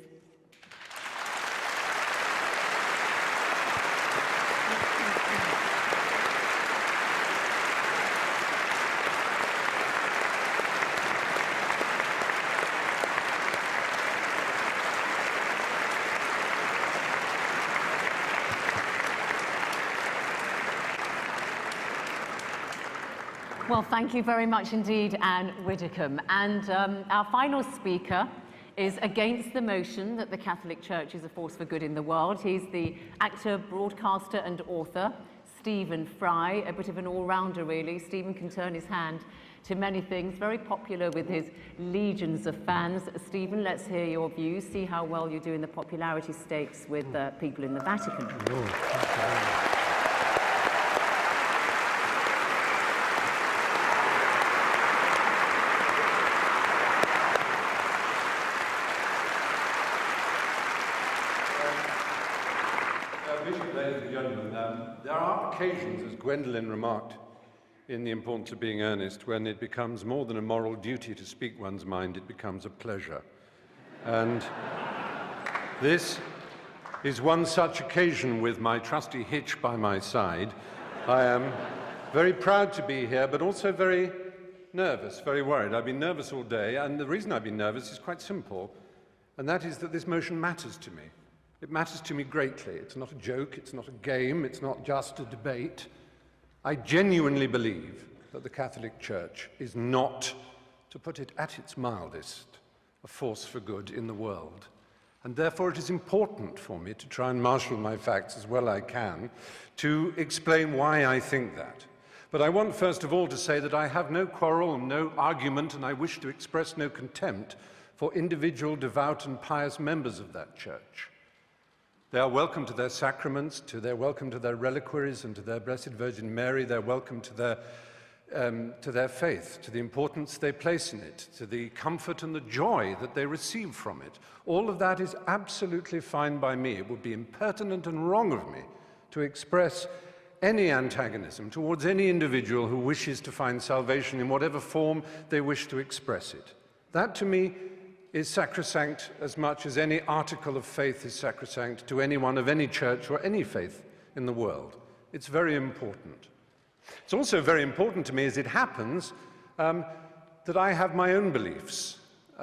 Well, thank you very much indeed, Anne Widdicombe. And our final speaker is against the motion that the Catholic Church is a force for good in the world. He's the actor, broadcaster and author, Stephen Fry, a bit of an all-rounder really. Stephen can turn his hand to many things, very popular with his legions of fans. Stephen, let's hear your views, see how well you do in the popularity stakes with people in the Vatican. There are occasions, as Gwendolyn remarked, in The Importance of Being Earnest, when it becomes more than a moral duty to speak one's mind, it becomes a pleasure. And this is one such occasion with my trusty Hitch by my side. I am very proud to be here, but also very nervous, very worried. I've been nervous all day, and the reason I've been nervous is quite simple, and that is that this motion matters to me. It matters to me greatly. It's not a joke, it's not a game, it's not just a debate. I genuinely believe that the Catholic Church is not, to put it at its mildest, a force for good in the world. And therefore it is important for me to try and marshal my facts as well I can to explain why I think that. But I want first of all to say that I have no quarrel and no argument, and I wish to express no contempt for individual devout and pious members of that church. They are welcome to their sacraments, they're welcome to their reliquaries and to their Blessed Virgin Mary. They're welcome to their faith, to the importance they place in it, to the comfort and the joy that they receive from it. All of that is absolutely fine by me. It would be impertinent and wrong of me to express any antagonism towards any individual who wishes to find salvation in whatever form they wish to express it. That, to me, is sacrosanct as much as any article of faith is sacrosanct to anyone of any church or any faith in the world. It's very important. It's also very important to me, as it happens, that I have my own beliefs.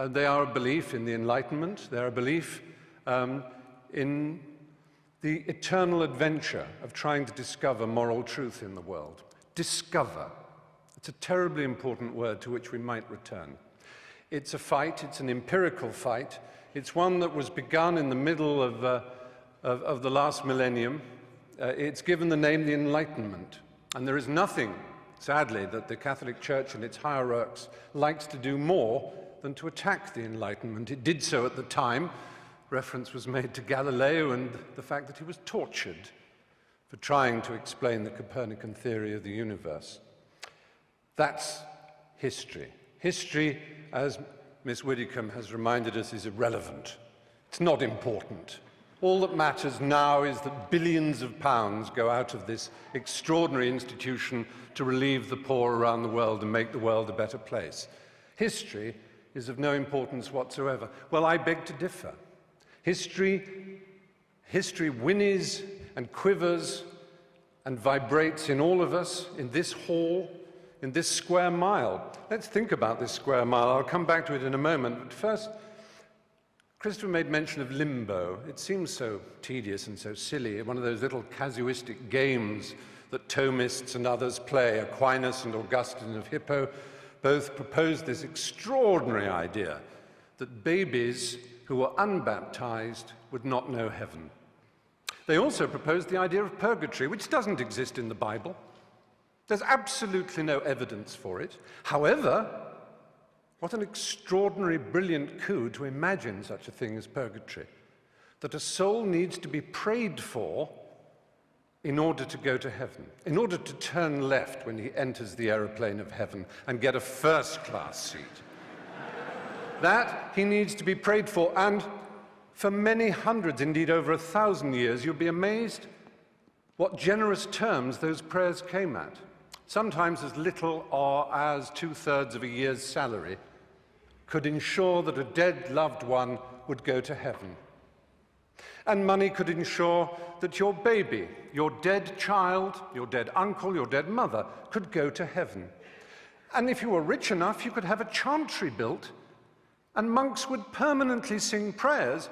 They are a belief in the Enlightenment, they are a belief in the eternal adventure of trying to discover moral truth in the world. Discover. It's a terribly important word to which we might return. It's a fight, it's an empirical fight. It's one that was begun in the middle of the last millennium. It's given the name the Enlightenment. And there is nothing, sadly, that the Catholic Church and its hierarchs likes to do more than to attack the Enlightenment. It did so at the time. Reference was made to Galileo and the fact that he was tortured for trying to explain the Copernican theory of the universe. That's history. History, as Miss Widdicombe has reminded us, is irrelevant. It's not important. All that matters now is that billions of pounds go out of this extraordinary institution to relieve the poor around the world and make the world a better place. History is of no importance whatsoever. Well, I beg to differ. History whinnies and quivers and vibrates in all of us, in this hall, in this square mile. Let's think about this square mile. I'll come back to it in a moment. But first, Christopher made mention of limbo. It seems so tedious and so silly, one of those little casuistic games that Thomists and others play. Aquinas and Augustine of Hippo both proposed this extraordinary idea that babies who were unbaptized would not know heaven. They also proposed the idea of purgatory, which doesn't exist in the Bible. There's absolutely no evidence for it. However, what an extraordinary, brilliant coup to imagine such a thing as purgatory, that a soul needs to be prayed for in order to go to heaven, in order to turn left when he enters the aeroplane of heaven and get a first-class seat. That he needs to be prayed for, and for many hundreds, indeed over 1,000 years, you'll be amazed what generous terms those prayers came at. Sometimes as little or as 2/3 of a year's salary could ensure that a dead loved one would go to heaven. And money could ensure that your baby, your dead child, your dead uncle, your dead mother could go to heaven. And if you were rich enough, you could have a chantry built, and monks would permanently sing prayers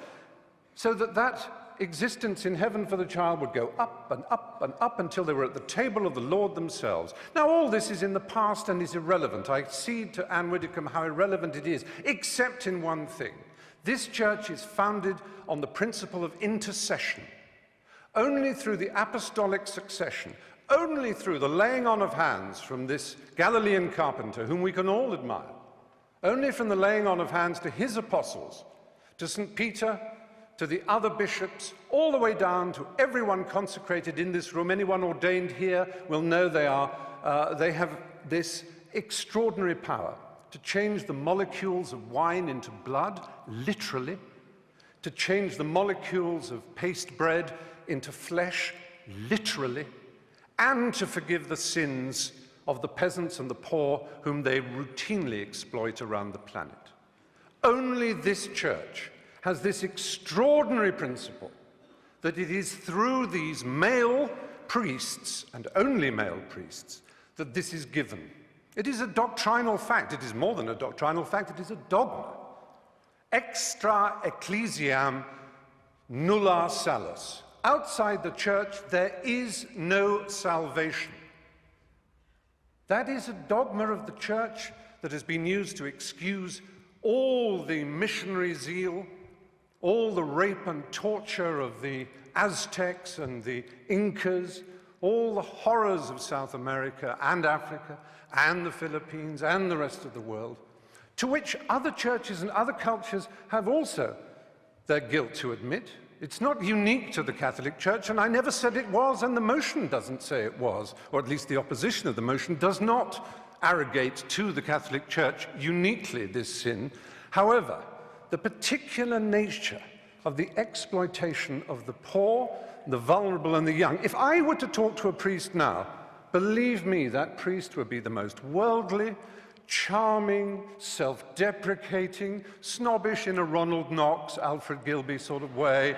so that that existence in heaven for the child would go up and up and up until they were at the table of the Lord themselves. Now, all this is in the past and is irrelevant. I cede to Anne Widdicombe how irrelevant it is, except in one thing. This church is founded on the principle of intercession. Only through the apostolic succession, only through the laying on of hands from this Galilean carpenter, whom we can all admire, only from the laying on of hands to his apostles, to St. Peter, to the other bishops, all the way down to everyone consecrated in this room. Anyone ordained here will know they have this extraordinary power to change the molecules of wine into blood, literally, to change the molecules of paste bread into flesh, literally, and to forgive the sins of the peasants and the poor whom they routinely exploit around the planet. Only this church has this extraordinary principle that it is through these male priests, and only male priests, that this is given. It is a doctrinal fact. It is more than a doctrinal fact, it is a dogma. Extra ecclesiam nulla salus. Outside the church, there is no salvation. That is a dogma of the church that has been used to excuse all the missionary zeal, all the rape and torture of the Aztecs and the Incas, all the horrors of South America and Africa and the Philippines and the rest of the world, to which other churches and other cultures have also their guilt to admit. It's not unique to the Catholic Church, and I never said it was, and the motion doesn't say it was, or at least the opposition of the motion does not arrogate to the Catholic Church uniquely this sin. However, the particular nature of the exploitation of the poor, the vulnerable, and the young. If I were to talk to a priest now, believe me, that priest would be the most worldly, charming, self-deprecating, snobbish in a Ronald Knox, Alfred Gilby sort of way.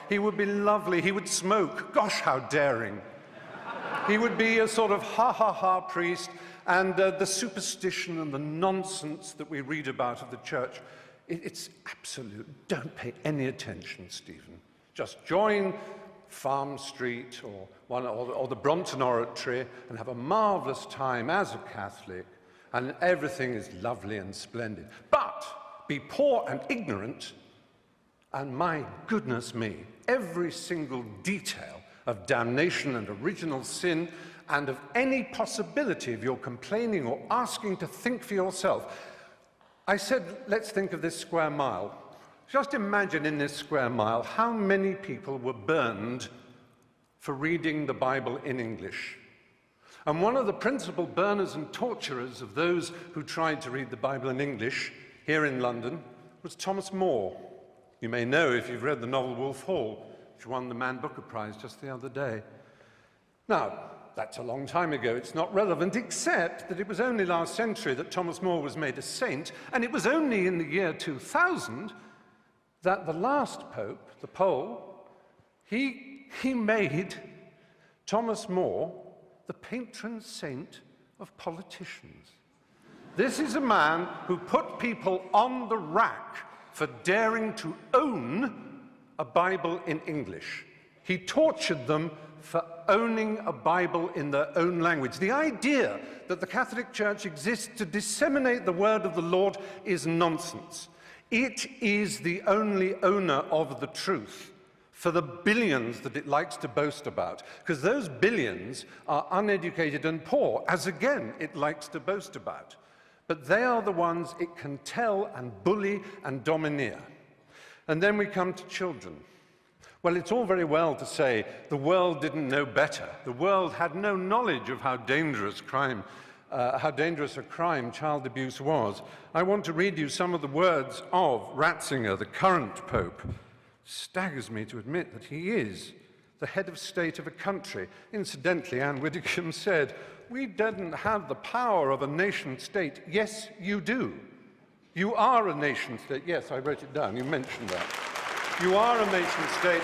He would be lovely. He would smoke. Gosh, how daring. He would be a sort of ha-ha-ha priest, and the superstition and the nonsense that we read about of the church It's absolute. Don't pay any attention, Stephen. Just join Farm Street or the Brompton Oratory and have a marvelous time as a Catholic, and everything is lovely and splendid. But be poor and ignorant, and my goodness me, every single detail of damnation and original sin and of any possibility of your complaining or asking to think for yourself. I said, let's think of this square mile. Just imagine in this square mile how many people were burned for reading the Bible in English. And one of the principal burners and torturers of those who tried to read the Bible in English here in London was Thomas More. You may know if you've read the novel Wolf Hall, which won the Man Booker Prize just the other day. Now, that's a long time ago. It's not relevant, except that it was only last century that Thomas More was made a saint, and it was only in the year 2000 that the last pope, the Pole, he made Thomas More the patron saint of politicians. This is a man who put people on the rack for daring to own a Bible in English. He tortured them for owning a Bible in their own language. The idea that the Catholic Church exists to disseminate the word of the Lord is nonsense. It is the only owner of the truth for the billions that it likes to boast about, because those billions are uneducated and poor, as again it likes to boast about. But they are the ones it can tell and bully and domineer. And then we come to children. Well, it's all very well to say the world didn't know better. The world had no knowledge of how dangerous a crime child abuse was. I want to read you some of the words of Ratzinger, the current pope. Staggers me to admit that he is the head of state of a country. Incidentally, Anne Widdecombe said, "We didn't have the power of a nation state." Yes, you do. You are a nation state. Yes, I wrote it down. You mentioned that. You are a nation state.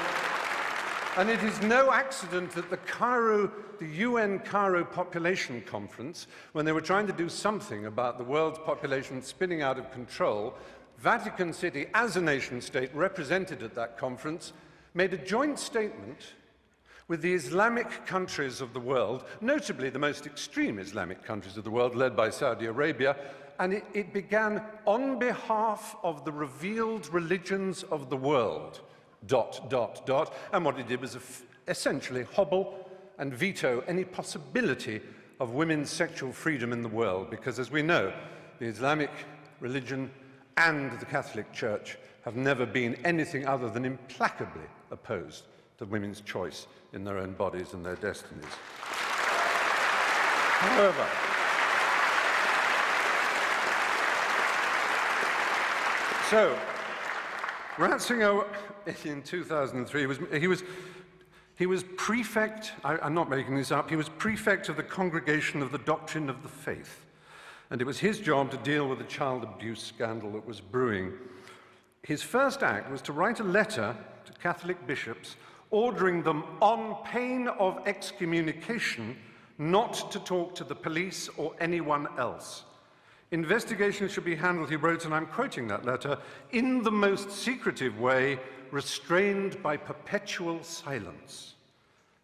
And it is no accident that the UN Cairo Population Conference, when they were trying to do something about the world's population spinning out of control, Vatican City, as a nation state represented at that conference, made a joint statement with the Islamic countries of the world, notably the most extreme Islamic countries of the world, led by Saudi Arabia, and it began on behalf of the revealed religions of the world, ... And what it did was essentially hobble and veto any possibility of women's sexual freedom in the world, because as we know, the Islamic religion and the Catholic Church have never been anything other than implacably opposed to women's choice in their own bodies and their destinies. However, so Ratzinger in 2003 he was prefect. I'm not making this up. He was prefect of the Congregation of the Doctrine of the Faith, and it was his job to deal with the child abuse scandal that was brewing. His first act was to write a letter to Catholic bishops ordering them, on pain of excommunication, not to talk to the police or anyone else. Investigations should be handled, he wrote, and I'm quoting that letter, in the most secretive way, restrained by perpetual silence.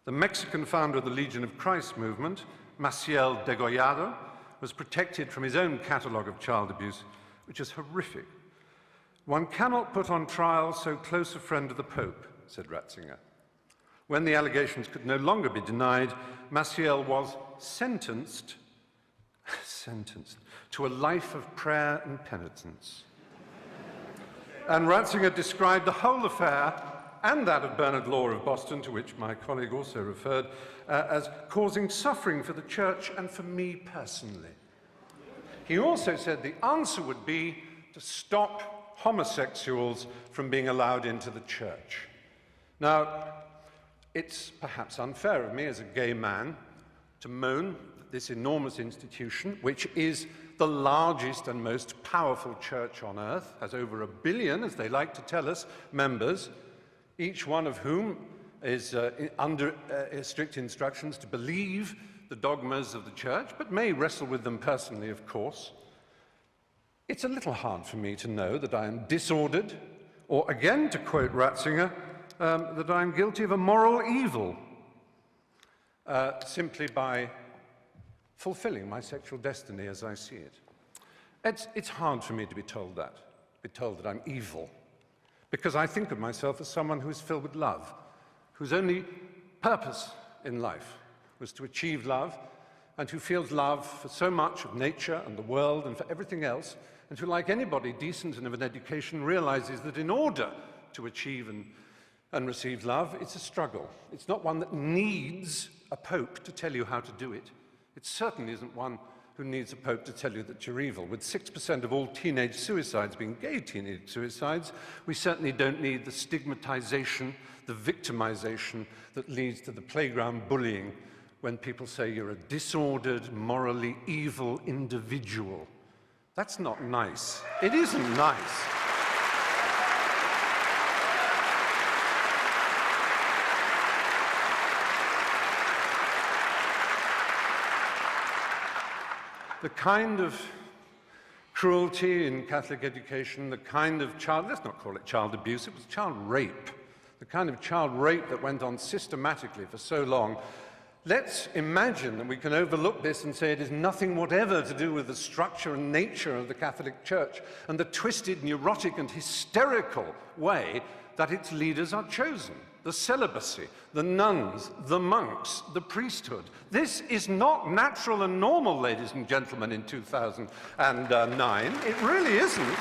The Mexican founder of the Legion of Christ movement, Maciel Degollado, was protected from his own catalogue of child abuse, which is horrific. One cannot put on trial so close a friend of the Pope, said Ratzinger. When the allegations could no longer be denied, Maciel was sentenced to a life of prayer and penitence. And Ratzinger described the whole affair, and that of Bernard Law of Boston, to which my colleague also referred, as causing suffering for the Church and for me personally. He also said the answer would be to stop homosexuals from being allowed into the Church. Now, it's perhaps unfair of me as a gay man to moan that this enormous institution, which is the largest and most powerful church on earth, has over 1 billion, as they like to tell us, members, each one of whom is under strict instructions to believe the dogmas of the Church, but may wrestle with them personally, of course. It's a little hard for me to know that I am disordered, or again, to quote Ratzinger, that I am guilty of a moral evil simply by fulfilling my sexual destiny as I see it. It's hard for me to be told that I'm evil, because I think of myself as someone who is filled with love, whose only purpose in life was to achieve love, and who feels love for so much of nature and the world and for everything else, and who, like anybody decent and of an education, realizes that in order to achieve and receive love, it's a struggle. It's not one that needs a pope to tell you how to do it. It certainly isn't one who needs a pope to tell you that you're evil. With 6% of all teenage suicides being gay teenage suicides, we certainly don't need the stigmatization, the victimization that leads to the playground bullying when people say you're a disordered, morally evil individual. That's not nice. It isn't nice. The kind of cruelty in Catholic education, the kind of let's not call it child abuse, it was child rape. The kind of child rape that went on systematically for so long. Let's imagine that we can overlook this and say it is nothing whatever to do with the structure and nature of the Catholic Church and the twisted, neurotic, and hysterical way that its leaders are chosen. The celibacy, the nuns, the monks, the priesthood. This is not natural and normal, ladies and gentlemen, in 2009. It really isn't.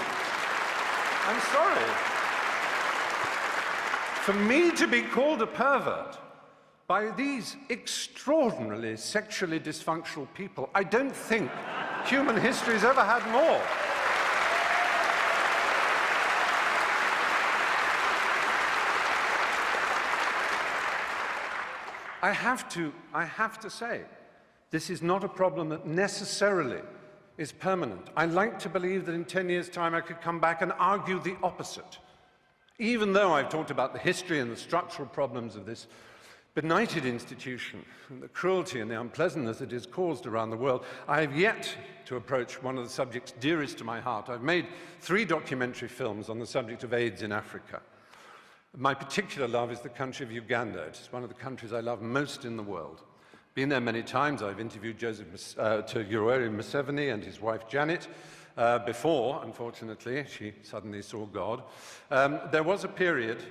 I'm sorry. For me to be called a pervert by these extraordinarily sexually dysfunctional people, I don't think human history's ever had more. I have to say, this is not a problem that necessarily is permanent. I like to believe that in 10 years' time I could come back and argue the opposite. Even though I've talked about the history and the structural problems of this benighted institution, and the cruelty and the unpleasantness it has caused around the world, I have yet to approach one of the subjects dearest to my heart. I've made 3 documentary films on the subject of AIDS in Africa. My particular love is the country of Uganda. It's one of the countries I love most in the world. Been there many times. I've interviewed Yoweri Museveni and his wife Janet before, unfortunately, she suddenly saw God. There was a period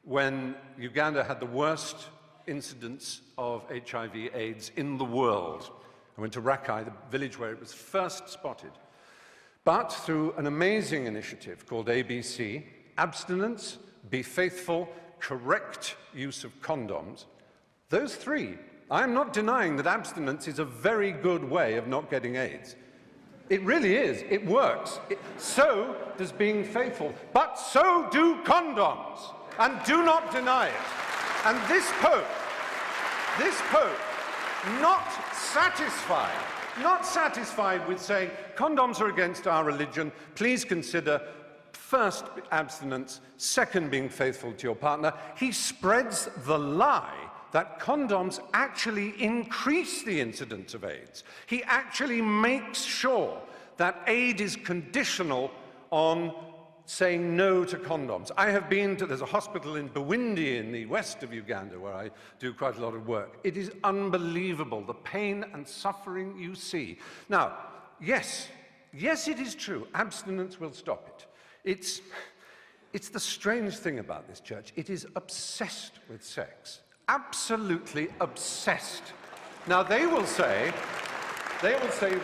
when Uganda had the worst incidence of HIV/AIDS in the world. I went to Rakai, the village where it was first spotted. But through an amazing initiative called ABC, abstinence, be faithful, correct use of condoms, those 3. I'm not denying that abstinence is a very good way of not getting AIDS. It really is. It works. So does being faithful. But so do condoms. And do not deny it. And this Pope, not satisfied with saying condoms are against our religion, please consider first, abstinence, second, being faithful to your partner. He spreads the lie that condoms actually increase the incidence of AIDS. He actually makes sure that aid is conditional on saying no to condoms. I have been to, there's a hospital in Bwindi in the west of Uganda where I do quite a lot of work. It is unbelievable, the pain and suffering you see. Now, yes, it is true, abstinence will stop it. It's the strange thing about this church. It is obsessed with sex. Absolutely obsessed. Now, they will say,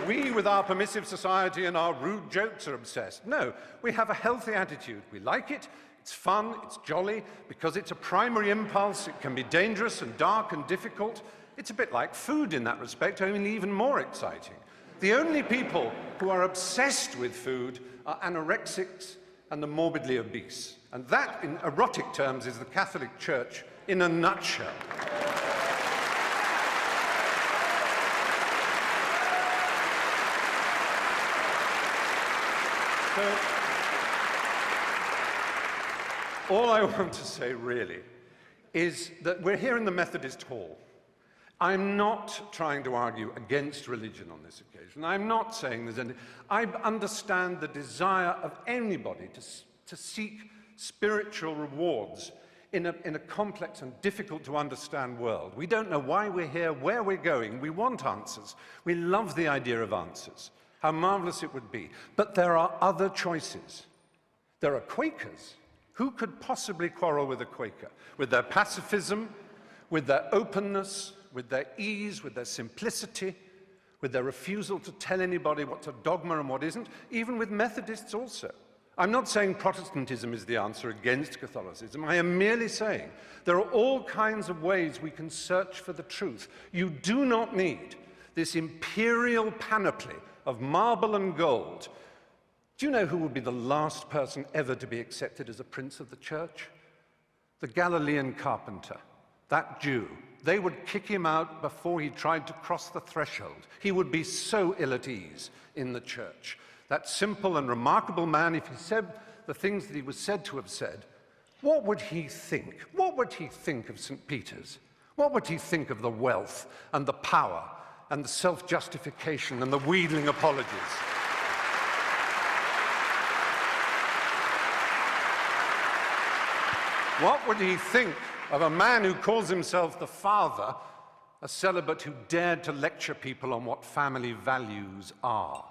we with our permissive society and our rude jokes are obsessed. No, we have a healthy attitude. We like it, it's fun, it's jolly, because it's a primary impulse. It can be dangerous and dark and difficult. It's a bit like food in that respect, only even more exciting. The only people who are obsessed with food are anorexics and the morbidly obese. And that, in erotic terms, is the Catholic Church in a nutshell. So, all I want to say, really, is that we're here in the Methodist Hall. I'm not trying to argue against religion on this occasion. I'm not saying there's any... I understand the desire of anybody to seek spiritual rewards in a complex and difficult to understand world. We don't know why we're here, where we're going. We want answers. We love the idea of answers. How marvelous it would be. But there are other choices. There are Quakers. Who could possibly quarrel with a Quaker? With their pacifism, with their openness, with their ease, with their simplicity, with their refusal to tell anybody what's a dogma and what isn't, even with Methodists also. I'm not saying Protestantism is the answer against Catholicism. I am merely saying there are all kinds of ways we can search for the truth. You do not need this imperial panoply of marble and gold. Do you know who would be the last person ever to be accepted as a prince of the church? The Galilean carpenter, that Jew. They would kick him out before he tried to cross the threshold. He would be so ill at ease in the church. That simple and remarkable man, if he said the things that he was said to have said, what would he think? What would he think of St. Peter's? What would he think of the wealth and the power and the self-justification and the wheedling apologies? What would he think of a man who calls himself the Father, a celibate who dared to lecture people on what family values are?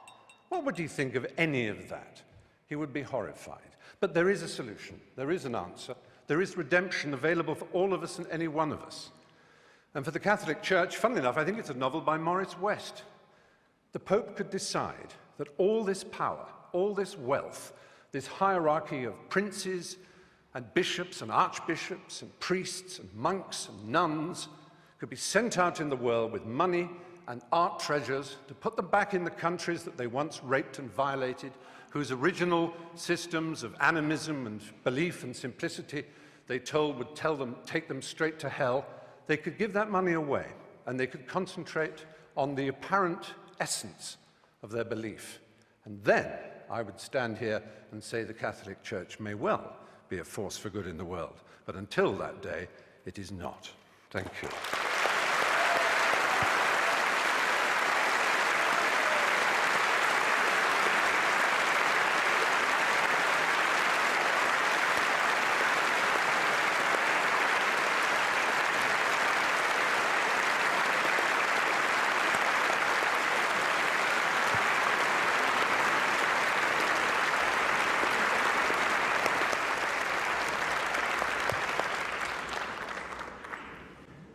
What would he think of any of that? He would be horrified. But there is a solution. There is an answer. There is redemption available for all of us and any one of us. And for the Catholic Church, funnily enough, I think it's a novel by Morris West. The Pope could decide that all this power, all this wealth, this hierarchy of princes and bishops and archbishops and priests and monks and nuns could be sent out in the world with money and art treasures to put them back in the countries that they once raped and violated, whose original systems of animism and belief and simplicity they told would take them straight to hell. They could give that money away, and they could concentrate on the apparent essence of their belief. And then I would stand here and say the Catholic Church may well be a force for good in the world. But until that day, it is not. Thank you.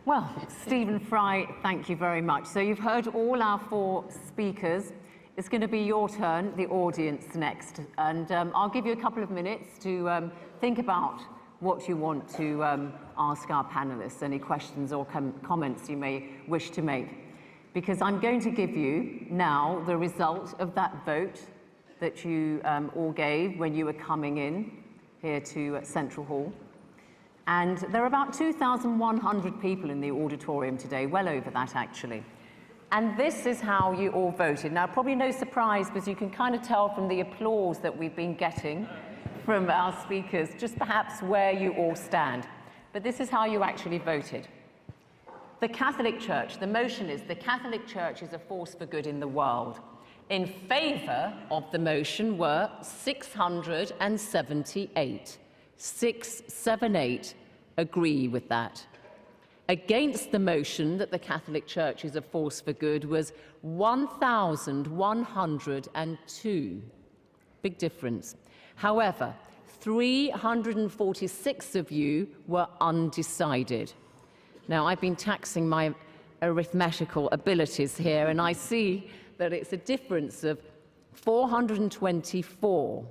Well, Stephen Fry, thank you very much. So you've heard all our four speakers. It's going to be your turn, the audience, next. And I'll give you a couple of minutes to think about what you want to ask our panelists, any questions or comments you may wish to make. Because I'm going to give you now the result of that vote that you all gave when you were coming in here to Central Hall. And there are about 2,100 people in the auditorium today, well over that actually. And this is how you all voted. Now, probably no surprise, because you can kind of tell from the applause that we've been getting from our speakers, just perhaps where you all stand. But this is how you actually voted. The Catholic Church, the motion is the Catholic Church is a force for good in the world. In favour of the motion were 678. 678 agree with that. Against the motion that the Catholic Church is a force for good was 1,102. Big difference. However, 346 of you were undecided. Now, I've been taxing my arithmetical abilities here, and I see that it's a difference of 424.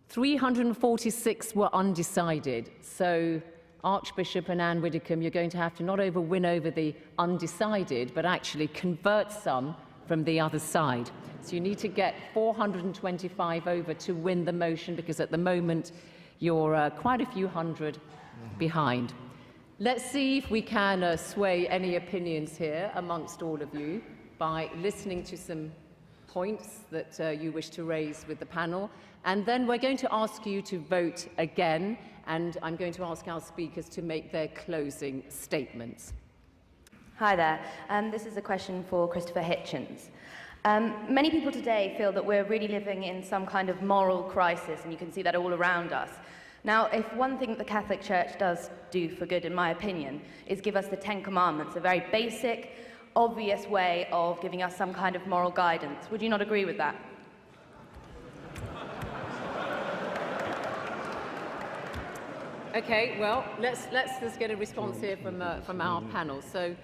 346 were undecided. So, Archbishop and Anne Widdecombe, you're going to have to not win over the undecided, but actually convert some from the other side. So you need to get 425 over to win the motion, because at the moment you're quite a few hundred behind. Let's see if we can sway any opinions here amongst all of you by listening to some points that you wish to raise with the panel. And then we're going to ask you to vote again, and I'm going to ask our speakers to make their closing statements. Hi there. This is a question for Christopher Hitchens. Many people today feel that we're really living in some kind of moral crisis, and you can see that all around us. Now, if one thing that the Catholic Church does do for good, in my opinion, is give us the Ten Commandments, a very basic, obvious way of giving us some kind of moral guidance. Would you not agree with that? Okay, well, let's get a response here from our panel. So,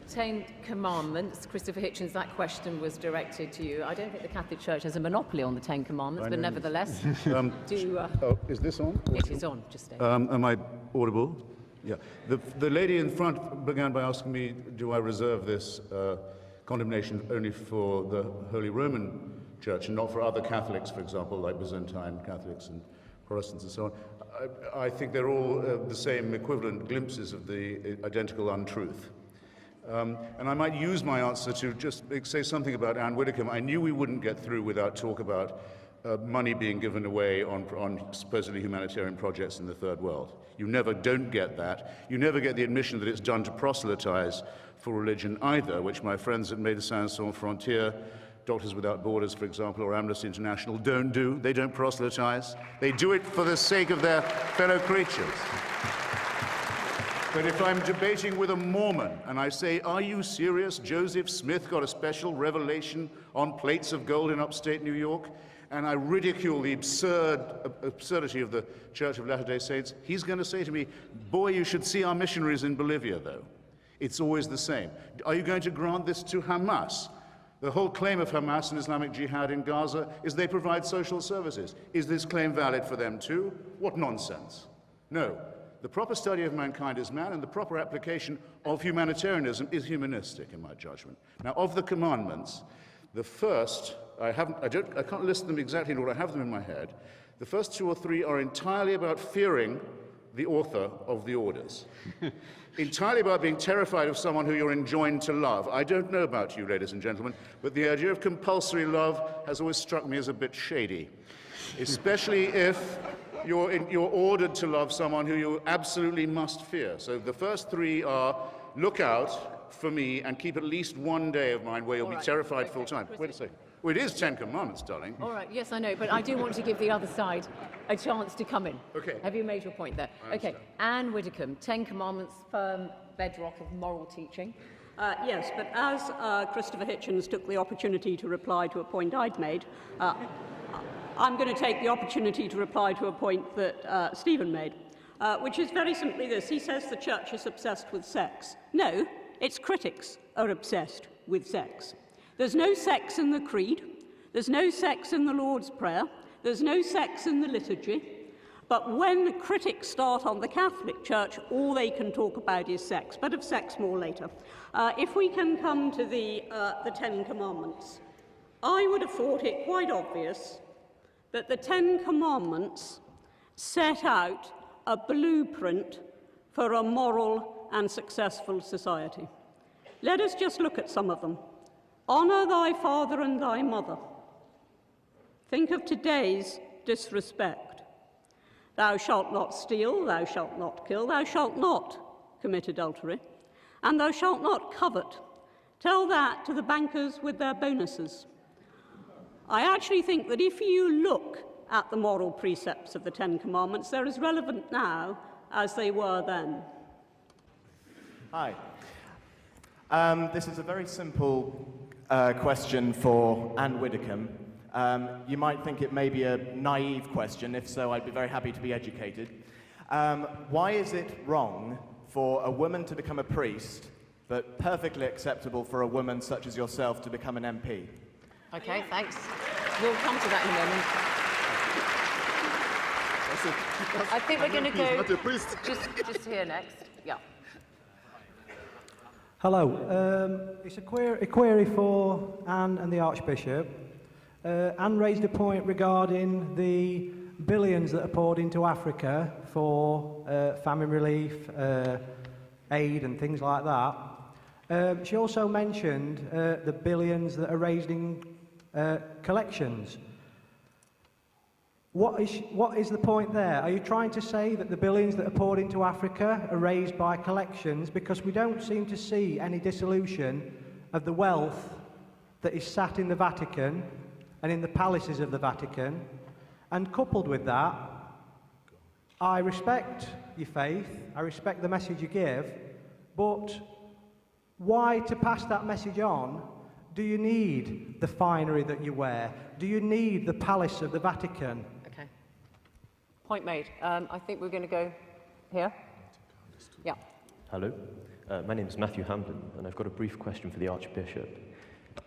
Ten Commandments, Christopher Hitchens, that question was directed to you. I don't think the Catholic Church has a monopoly on the Ten Commandments, but nevertheless, is this on? It is on, just stay. Am I audible? Yeah. The lady in front began by asking me, do I reserve this condemnation only for the Holy Roman Church and not for other Catholics, for example, like Byzantine Catholics and Protestants and so on? I think they're all the same equivalent glimpses of the identical untruth. And I might use my answer to just say something about Anne Widdecombe. I knew we wouldn't get through without talk about money being given away on supposedly humanitarian projects in the Third World. You never don't get that. You never get the admission that it's done to proselytize for religion either, which my friends at Médecins Sans Frontières, Doctors Without Borders, for example, or Amnesty International don't do. They don't proselytize. They do it for the sake of their fellow creatures. But if I'm debating with a Mormon and I say, are you serious? Joseph Smith got a special revelation on plates of gold in upstate New York, and I ridicule the absurdity of the Church of Latter-day Saints, he's going to say to me, boy, you should see our missionaries in Bolivia, though. It's always the same. Are you going to grant this to Hamas? The whole claim of Hamas and Islamic Jihad in Gaza is they provide social services. Is this claim valid for them too? What nonsense. No. The proper study of mankind is man, and the proper application of humanitarianism is humanistic, in my judgment. Now, of the commandments, the first, I can't list them exactly in order, I have them in my head. The first 2 or 3 are entirely about fearing the author of the orders. Entirely about being terrified of someone who you're enjoined to love. I don't know about you, ladies and gentlemen, but the idea of compulsory love has always struck me as a bit shady, especially if you're ordered to love someone who you absolutely must fear. So the first 3 are, look out for me and keep at least one day of mine where you'll be terrified full time. Wait a second. Well, it is 10 Commandments, darling. All right, yes, I know, but I do want to give the other side a chance to come in. Okay. Have you made your point there? Okay, Anne Widdecombe, 10 Commandments, firm bedrock of moral teaching. Yes, but as Christopher Hitchens took the opportunity to reply to a point I'd made, I'm going to take the opportunity to reply to a point that Stephen made, which is very simply this. He says the church is obsessed with sex. No, its critics are obsessed with sex. There's no sex in the creed, there's no sex in the Lord's Prayer, there's no sex in the liturgy, but when the critics start on the Catholic Church, all they can talk about is sex, but of sex more later. If we can come to the 10 Commandments, I would have thought it quite obvious that the 10 Commandments set out a blueprint for a moral and successful society. Let us just look at some of them. Honour thy father and thy mother. Think of today's disrespect. Thou shalt not steal, thou shalt not kill, thou shalt not commit adultery, and thou shalt not covet. Tell that to the bankers with their bonuses. I actually think that if you look at the moral precepts of the 10 Commandments, they're as relevant now as they were then. Hi. This is a very simple question for Anne Widdecombe. You might think it may be a naive question. If so, I'd be very happy to be educated. Why is it wrong for a woman to become a priest, but perfectly acceptable for a woman such as yourself to become an MP? Okay, thanks. We'll come to that in a moment. I think we're going to go just here next. Yeah. Hello. It's a query for Anne and the Archbishop. Anne raised a point regarding the billions that are poured into Africa for famine relief, aid and things like that. She also mentioned the billions that are raised in collections. What is the point there? Are you trying to say that the billions that are poured into Africa are raised by collections? Because we don't seem to see any dissolution of the wealth that is sat in the Vatican and in the palaces of the Vatican. And coupled with that, I respect your faith, I respect the message you give, but why, to pass that message on, do you need the finery that you wear? Do you need the palace of the Vatican? Okay. Point made. I think we're going to go here. Yeah. Hello. My name is Matthew Hamden, and I've got a brief question for the Archbishop.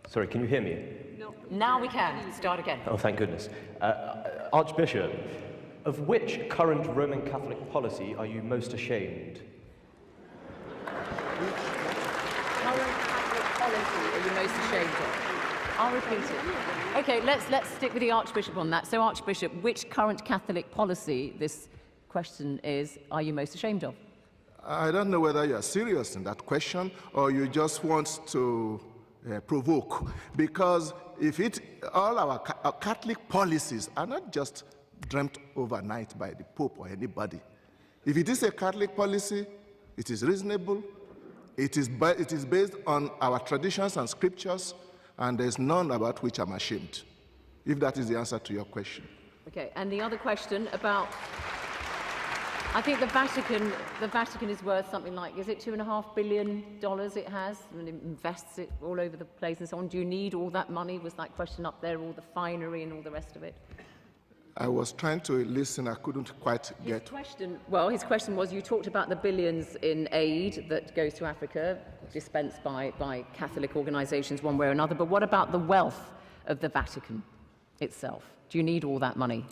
Sorry, can you hear me? No. Now we can. Start again. Oh, thank goodness. Archbishop, of which current Roman Catholic policy are you most ashamed? Current Catholic policy are you most ashamed of? I'll repeat it. Okay, let's stick with the Archbishop on that. So, Archbishop, which current Catholic policy, this question is, are you most ashamed of? I don't know whether you are serious in that question or you just want to provoke, because if all our Catholic policies are not just dreamt overnight by the Pope or anybody. If it is a Catholic policy, it is reasonable, it is based on our traditions and scriptures, and there's none about which I'm ashamed, if that is the answer to your question. Okay, and the other question about, I think the Vatican is worth something like, is it $2.5 billion it has, and it invests it all over the place and so on. Do you need all that money? Was that question up there, all the finery and all the rest of it? I was trying to listen, I couldn't quite get. His question was, you talked about the billions in aid that goes to Africa, dispensed by Catholic organisations one way or another, but what about the wealth of the Vatican itself? Do you need all that money?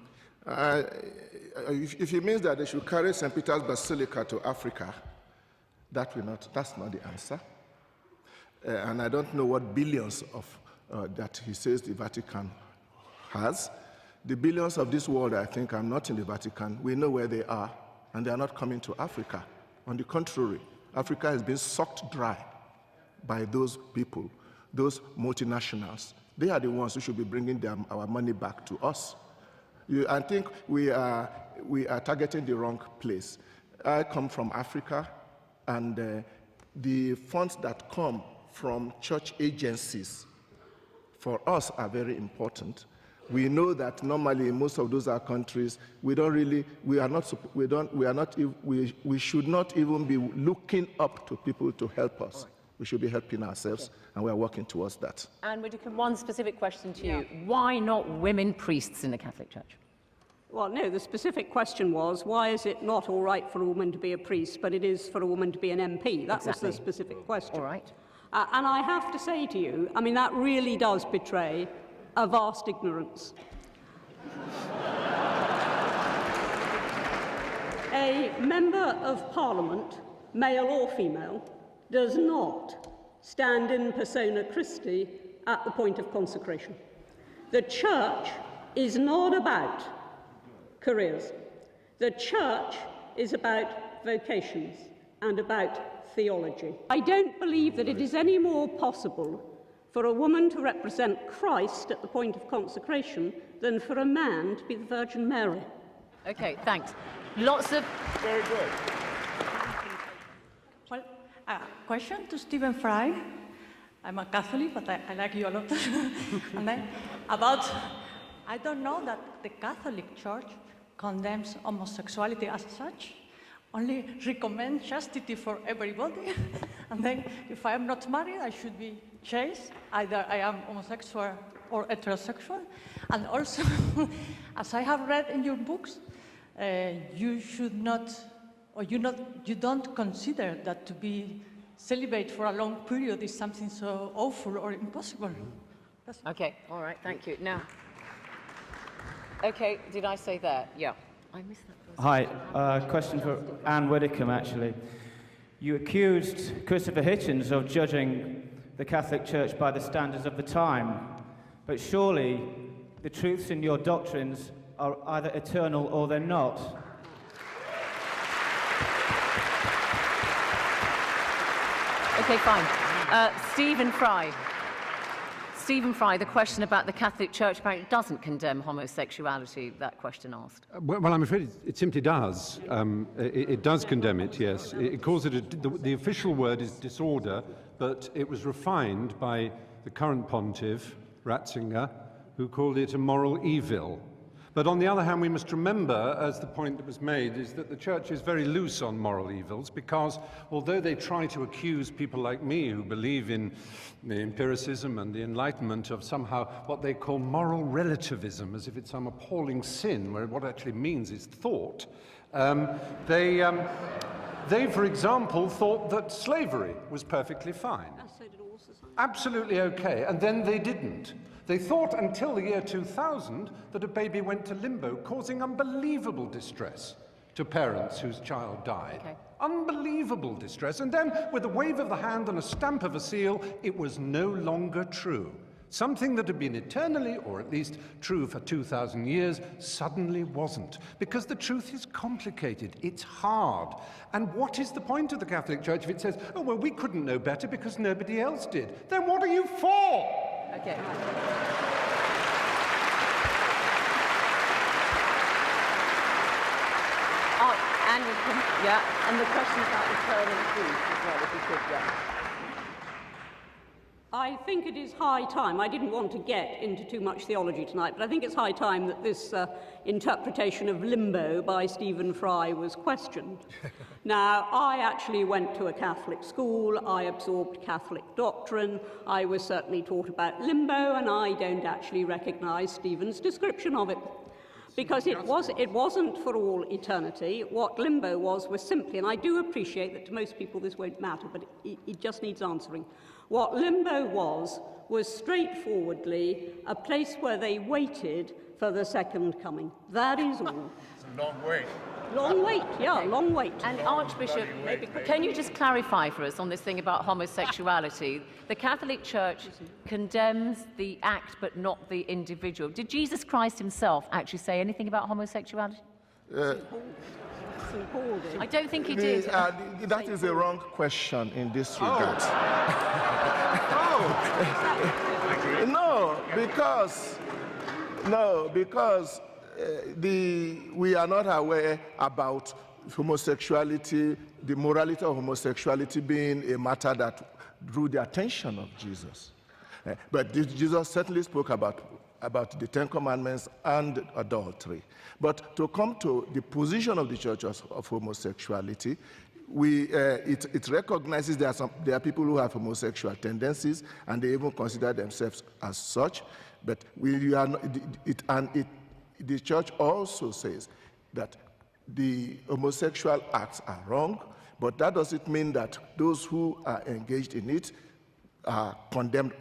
If it means that they should carry St. Peter's Basilica to Africa, that's not the answer. And I don't know what billions of that he says the Vatican has. The billions of this world, I think, are not in the Vatican. We know where they are, and they are not coming to Africa. On the contrary, Africa has been sucked dry by those people, those multinationals. They are the ones who should be bringing our money back to us. I think we are targeting the wrong place. I come from Africa, and the funds that come from church agencies for us are very important. We know that normally in most of those countries, we should not even be looking up to people to help us. We should be helping ourselves, and we are working towards that. And one specific question to you. Why not women priests in the Catholic Church? Well, no, the specific question was, why is it not all right for a woman to be a priest, but it is for a woman to be an MP? That was the specific question. All right. And I have to say to you, I mean, that really does betray a vast ignorance. A member of Parliament, male or female, does not stand in persona Christi at the point of consecration. The Church is not about careers. The Church is about vocations and about theology. I don't believe that it is any more possible for a woman to represent Christ at the point of consecration than for a man to be the Virgin Mary. Okay, thanks. Lots of... Very good. Well, question to Stephen Fry. I'm a Catholic, but I like you a lot. And then I don't know that the Catholic Church condemns homosexuality as such, only recommends chastity for everybody. And then if I am not married, I should be chaste. Either I am homosexual or heterosexual. And also, as I have read in your books, you should not, or you don't consider that to be celibate for a long period is something so awful or impossible. Okay, all right, thank you. Now, okay, did I say that? Yeah, I missed that. Hi, question for Anne Widdecombe, actually. You accused Christopher Hitchens of judging the Catholic Church by the standards of the time, but surely the truths in your doctrines are either eternal or they're not. Okay, fine. Stephen Fry. Stephen Fry, the question about the Catholic Church apparently doesn't condemn homosexuality, that question asked. Well, I'm afraid it simply does. It does condemn it, yes. It calls it, the official word is disorder, but it was refined by the current pontiff, Ratzinger, who called it a moral evil. But on the other hand, we must remember, as the point that was made, is that the Church is very loose on moral evils, because although they try to accuse people like me who believe in the empiricism and the Enlightenment of somehow what they call moral relativism, as if it's some appalling sin, where what it actually means is thought, they, for example, thought that slavery was perfectly fine. Absolutely okay, and then they didn't. They thought until the year 2000 that a baby went to limbo, causing unbelievable distress to parents whose child died. Okay. Unbelievable distress. And then, with a wave of the hand and a stamp of a seal, it was no longer true. Something that had been eternally, or at least true for 2,000 years, suddenly wasn't. Because the truth is complicated. It's hard. And what is the point of the Catholic Church if it says, oh, well, we couldn't know better because nobody else did? Then what are you for? Okay. And the question about eternal truth as well, if you could, yeah. I think it is high time. I didn't want to get into too much theology tonight, but I think it's high time that this interpretation of limbo by Stephen Fry was questioned. Now, I actually went to a Catholic school. I absorbed Catholic doctrine. I was certainly taught about limbo, and I don't actually recognise Stephen's description of it. Because it wasn't for all eternity. What limbo was simply, and I do appreciate that to most people this won't matter, but it just needs answering. What limbo was straightforwardly a place where they waited for the second coming. That is all. It's a long wait. Long wait, yeah, long wait. And Archbishop, can you just clarify for us on this thing about homosexuality? The Catholic Church condemns the act but not the individual. Did Jesus Christ himself actually say anything about homosexuality? I don't think he did. That is a wrong question in this regard. Because we are not aware about homosexuality, the morality of homosexuality being a matter that drew the attention of Jesus. But Jesus certainly spoke about the Ten Commandments and adultery. But to come to the position of the Church of homosexuality, it recognizes there are people who have homosexual tendencies, and they even consider themselves as such. But the Church also says that the homosexual acts are wrong, but that doesn't mean that those who are engaged in it are condemned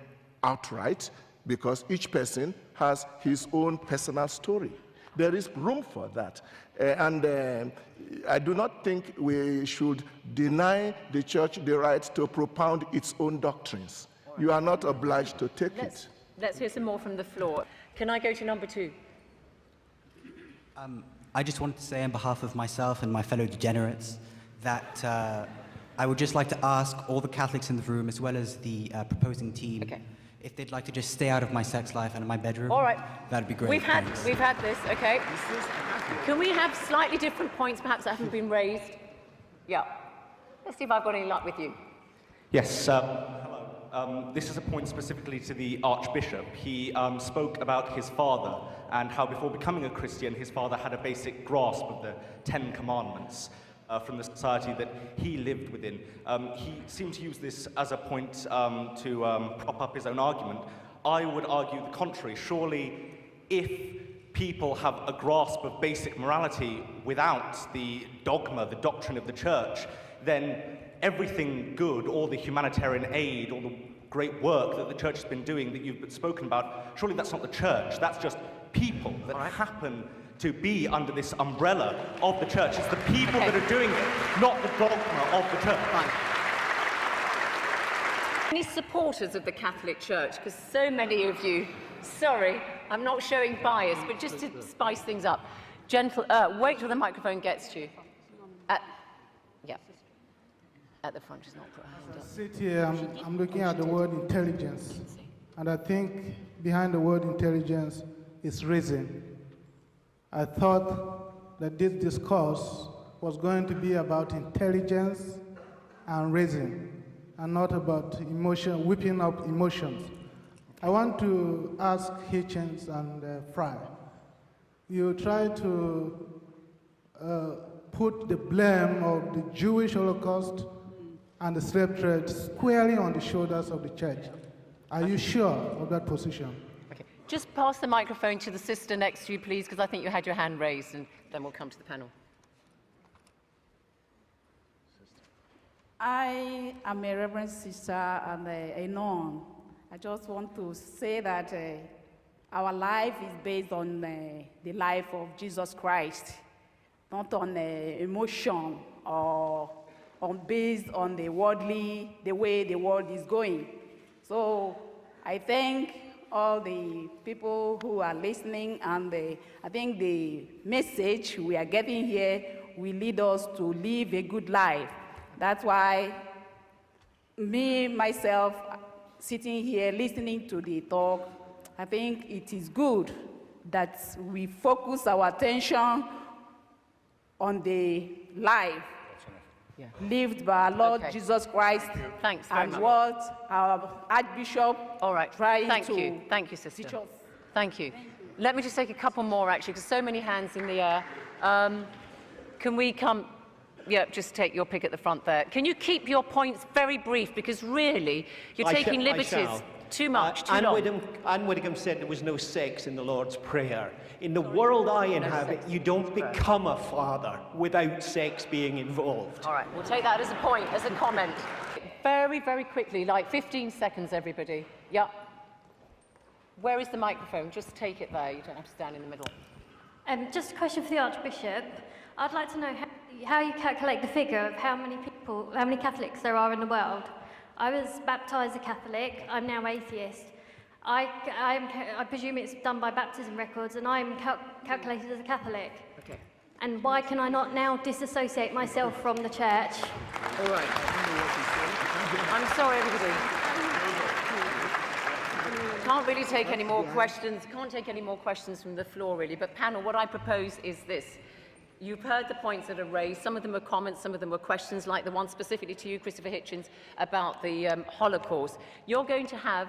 outright, because each person has his own personal story. There is room for that. I do not think we should deny the Church the right to propound its own doctrines. You are not obliged to take it. Let's hear some more from the floor. Can I go to number 2? I just wanted to say on behalf of myself and my fellow degenerates that I would just like to ask all the Catholics in the room, as well as the proposing team, if they'd like to just stay out of my sex life and in my bedroom. All right. That'd be great. We've had this, okay. Can we have slightly different points, perhaps, that haven't been raised? Yeah. Let's see if I've got any luck with you. Yes, hello. This is a point specifically to the Archbishop. He spoke about his father and how before becoming a Christian, his father had a basic grasp of the Ten Commandments from the society that he lived within. He seemed to use this as a point to prop up his own argument. I would argue the contrary. Surely, if people have a grasp of basic morality without the dogma, the doctrine of the Church, then everything good, all the humanitarian aid, all the great work that the Church has been doing that you've spoken about, surely that's not the Church. That's just people that happen to be under this umbrella of the Church. It's the people that are doing it, not the dogma of the Church. Any supporters of the Catholic Church? Because so many of you, sorry, I'm not showing bias, but just to spice things up. Wait till the microphone gets to you. At the front, she's not put her hand up. Sit here, I'm looking at the word intelligence. And I think behind the word intelligence is reason. I thought that this discourse was going to be about intelligence and reason, and not about emotion, whipping up emotions. I want to ask Hitchens and Fry. You try to put the blame of the Jewish Holocaust and the slave trade squarely on the shoulders of the church. Are you sure of that position? Okay. Just pass the microphone to the sister next to you, please, because I think you had your hand raised, and then we'll come to the panel. I am a Reverend sister and a nun. I just want to say that our life is based on the life of Jesus Christ, not on emotion or based on the way the world is going. So I thank all the people who are listening, and I think the message we are getting here will lead us to live a good life. That's why myself, sitting here listening to the talk, I think it is good that we focus our attention on the life lived by our Lord Jesus Christ. Thanks very much. And what our Archbishop trying to Thank you, sister. teach us. Thank you. Let me just take a couple more, actually, because so many hands in the air. Can we come? Yeah, just take your pick at the front there. Can you keep your points very brief? Because really, you're taking liberties. Too much, too long. Anne Widdecombe said there was no sex in the Lord's Prayer. In the world I inhabit, you don't become a father without sex being involved. All right, we'll take that as a point, as a comment. Very, very quickly, like 15 seconds, everybody. Yeah. Where is the microphone? Just take it there. You don't have to stand in the middle. Just a question for the Archbishop. I'd like to know how you calculate the figure of how many Catholics there are in the world. I was baptised a Catholic. I'm now atheist. I presume it's done by baptism records, and I'm calculated as a Catholic. Okay. And why can I not now disassociate myself from the church? All right. I'm sorry, everybody. Can't really take any more questions. Can't take any more questions from the floor, really. But panel, what I propose is this. You've heard the points that are raised. Some of them were comments, some of them were questions, like the one specifically to you, Christopher Hitchens, about the Holocaust. You're going to have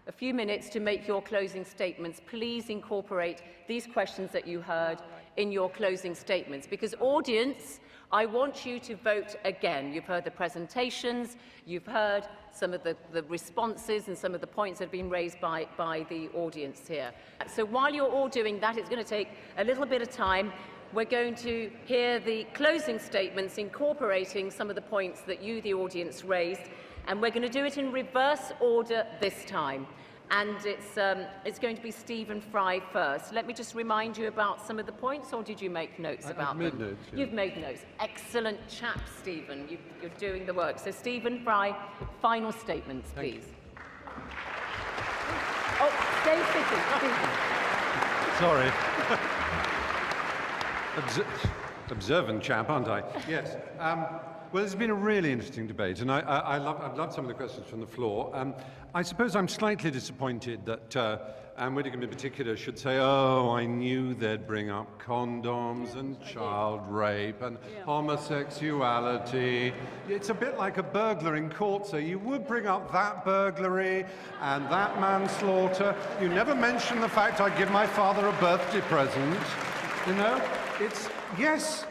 a few minutes to make your closing statements. Please incorporate these questions that you heard in your closing statements, because audience, I want you to vote again. You've heard the presentations, you've heard some of the responses and some of the points that have been raised by the audience here. So while you're all doing that, it's going to take a little bit of time. We're going to hear the closing statements incorporating some of the points that you, the audience, raised, and we're going to do it in reverse order this time. And it's going to be Stephen Fry first. Let me just remind you about some of the points, or did you make notes about them? I've made notes, yeah. You've made notes. Excellent chap, Stephen. You're doing the work. So Stephen Fry, final statements, please. Oh, stay sitting, Stephen. Sorry. Observant chap, aren't I? Yes. Well, it's been a really interesting debate, and I've loved some of the questions from the floor. I suppose I'm slightly disappointed that Anne Widdecombe in particular should say, oh, I knew they'd bring up condoms and child rape and homosexuality. It's a bit like a burglar in court, so you would bring up that burglary and that manslaughter. You never mention the fact I'd give my father a birthday present, you know? It's, yes,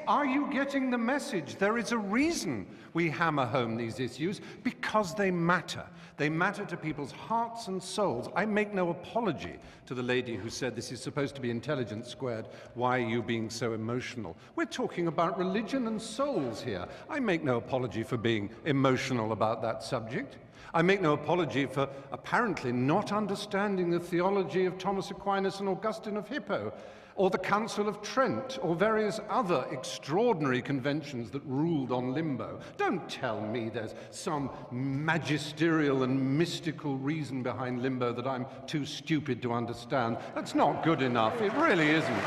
are you getting the message? There is a reason we hammer home these issues, because they matter. They matter to people's hearts and souls. I make no apology to the lady who said this is supposed to be intelligence squared. Why are you being so emotional? We're talking about religion and souls here. I make no apology for being emotional about that subject. I make no apology for apparently not understanding the theology of Thomas Aquinas and Augustine of Hippo, or the Council of Trent, or various other extraordinary conventions that ruled on limbo. Don't tell me there's some magisterial and mystical reason behind limbo that I'm too stupid to understand. That's not good enough. It really isn't.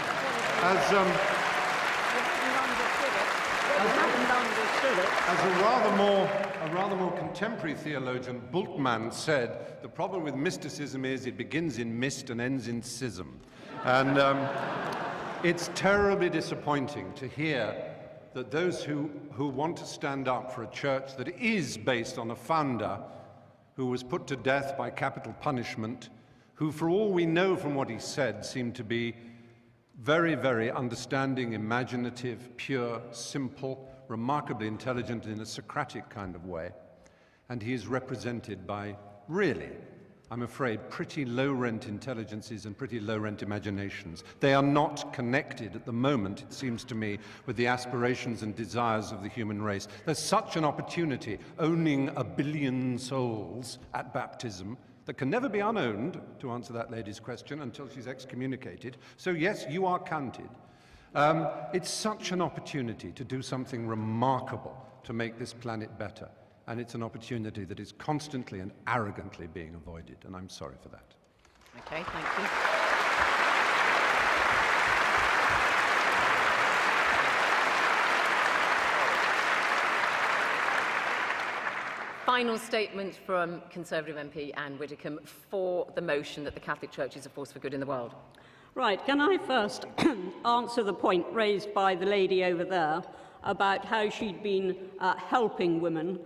Catholics. As a rather more contemporary theologian, Bultmann said, the problem with mysticism is it begins in mist and ends in schism. And it's terribly disappointing to hear that those who want to stand up for a church that is based on a founder who was put to death by capital punishment, who, for all we know from what he said, seemed to be very, very understanding, imaginative, pure, simple, remarkably intelligent in a Socratic kind of way. And he is represented by, really, I'm afraid, pretty low-rent intelligences and pretty low-rent imaginations. They are not connected at the moment, it seems to me, with the aspirations and desires of the human race. There's such an opportunity, owning 1 billion souls at baptism, that can never be unowned, to answer that lady's question, until she's excommunicated. So yes, you are counted. It's such an opportunity to do something remarkable to make this planet better. And it's an opportunity that is constantly and arrogantly being avoided, and I'm sorry for that. Okay, thank you. Final statement from Conservative MP Anne Widdecombe for the motion that the Catholic Church is a force for good in the world. Right, can I first answer the point raised by the lady over there about how she'd been helping women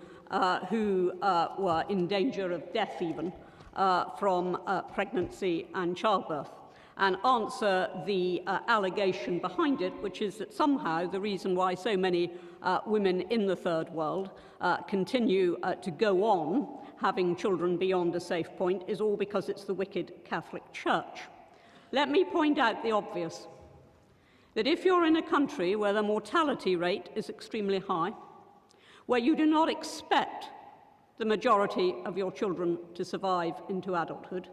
who were in danger of death even from pregnancy and childbirth, and answer the allegation behind it, which is that somehow the reason why so many women in the third world continue to go on having children beyond a safe point is all because it's the wicked Catholic Church. Let me point out the obvious, that if you're in a country where the mortality rate is extremely high, where you do not expect the majority of your children to survive into adulthood,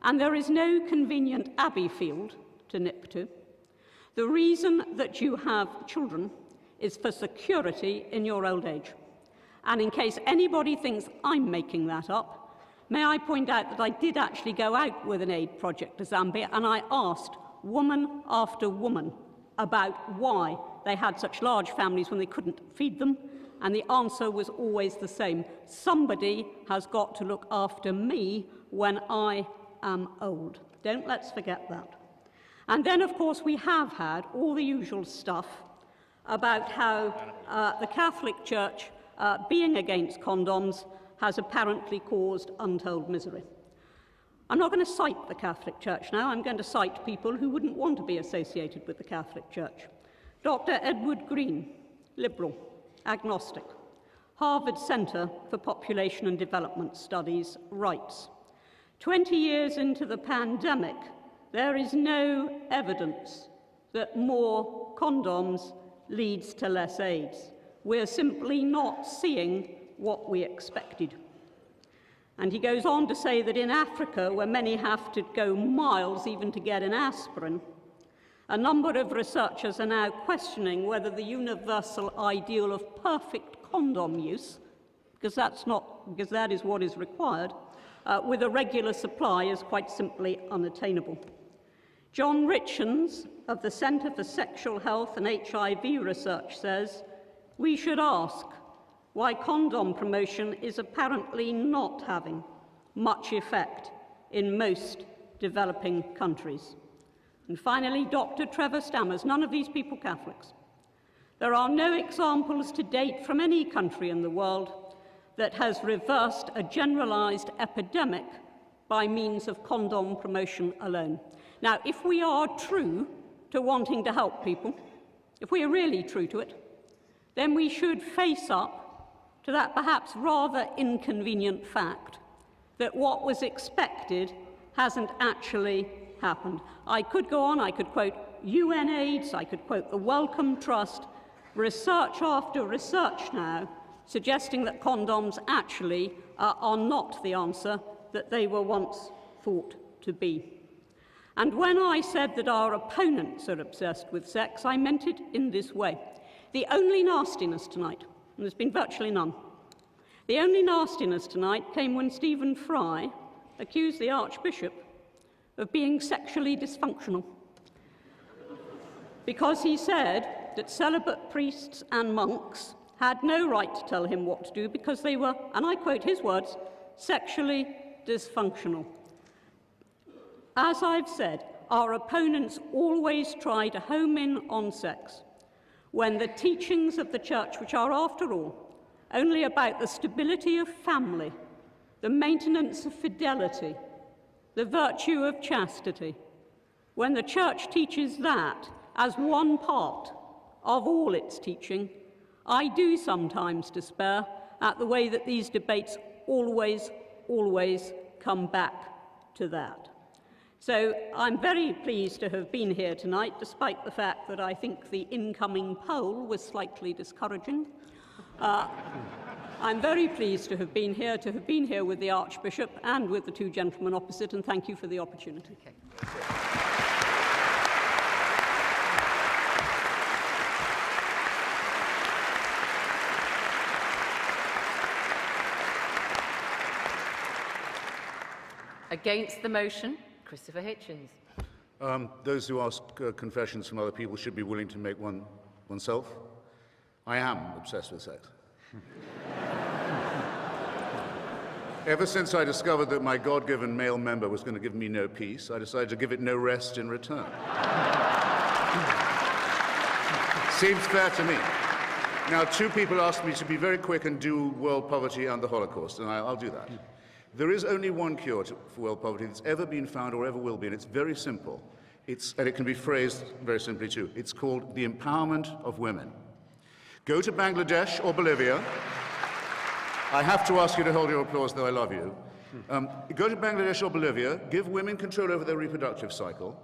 and there is no convenient abbey field to nip to, the reason that you have children is for security in your old age. And in case anybody thinks I'm making that up, may I point out that I did actually go out with an aid project to Zambia, and I asked woman after woman about why they had such large families when they couldn't feed them, and the answer was always the same. Somebody has got to look after me when I am old. Don't let's forget that. And then, of course, we have had all the usual stuff about how the Catholic Church, being against condoms, has apparently caused untold misery. I'm not going to cite the Catholic Church now. I'm going to cite people who wouldn't want to be associated with the Catholic Church. Dr. Edward Green, Liberal, agnostic, Harvard Center for Population and Development Studies, writes, 20 years into the pandemic, there is no evidence that more condoms leads to less AIDS. We're simply not seeing what we expected. And he goes on to say that in Africa, where many have to go miles even to get an aspirin, a number of researchers are now questioning whether the universal ideal of perfect condom use, because that is what is required, with a regular supply is quite simply unattainable. John Richens of the Centre for Sexual Health and HIV Research says, we should ask why condom promotion is apparently not having much effect in most developing countries. And finally, Dr. Trevor Stammers, none of these people Catholics. There are no examples to date from any country in the world that has reversed a generalized epidemic by means of condom promotion alone. Now, if we are true to wanting to help people, if we are really true to it, then we should face up to that perhaps rather inconvenient fact that what was expected hasn't actually happened. I could go on, I could quote UNAIDS, I could quote the Wellcome Trust, research after research now suggesting that condoms actually are not the answer that they were once thought to be. And when I said that our opponents are obsessed with sex, I meant it in this way. The only nastiness tonight, and there's been virtually none, the only nastiness tonight came when Stephen Fry accused the Archbishop of being sexually dysfunctional, because he said that celibate priests and monks had no right to tell him what to do because they were, and I quote his words, sexually dysfunctional. As I've said, our opponents always try to home in on sex, when the teachings of the Church, which are, after all, only about the stability of family, the maintenance of fidelity, the virtue of chastity, when the Church teaches that as one part of all its teaching, I do sometimes despair at the way that these debates always come back to that. So I'm very pleased to have been here tonight, despite the fact that I think the incoming poll was slightly discouraging. I'm very pleased to have been here with the Archbishop and with the two gentlemen opposite, and thank you for the opportunity. Okay. Against the motion, Christopher Hitchens. Those who ask confessions from other people should be willing to make one oneself. I am obsessed with sex. Ever since I discovered that my God-given male member was going to give me no peace, I decided to give it no rest in return. Seems fair to me. Now, two people asked me to be very quick and do world poverty and the Holocaust, and I'll do that. There is only one cure for world poverty that's ever been found or ever will be, and it's very simple. And it can be phrased very simply too. It's called the empowerment of women. Go to Bangladesh or Bolivia. I have to ask you to hold your applause, though I love you. Go to Bangladesh or Bolivia, give women control over their reproductive cycle,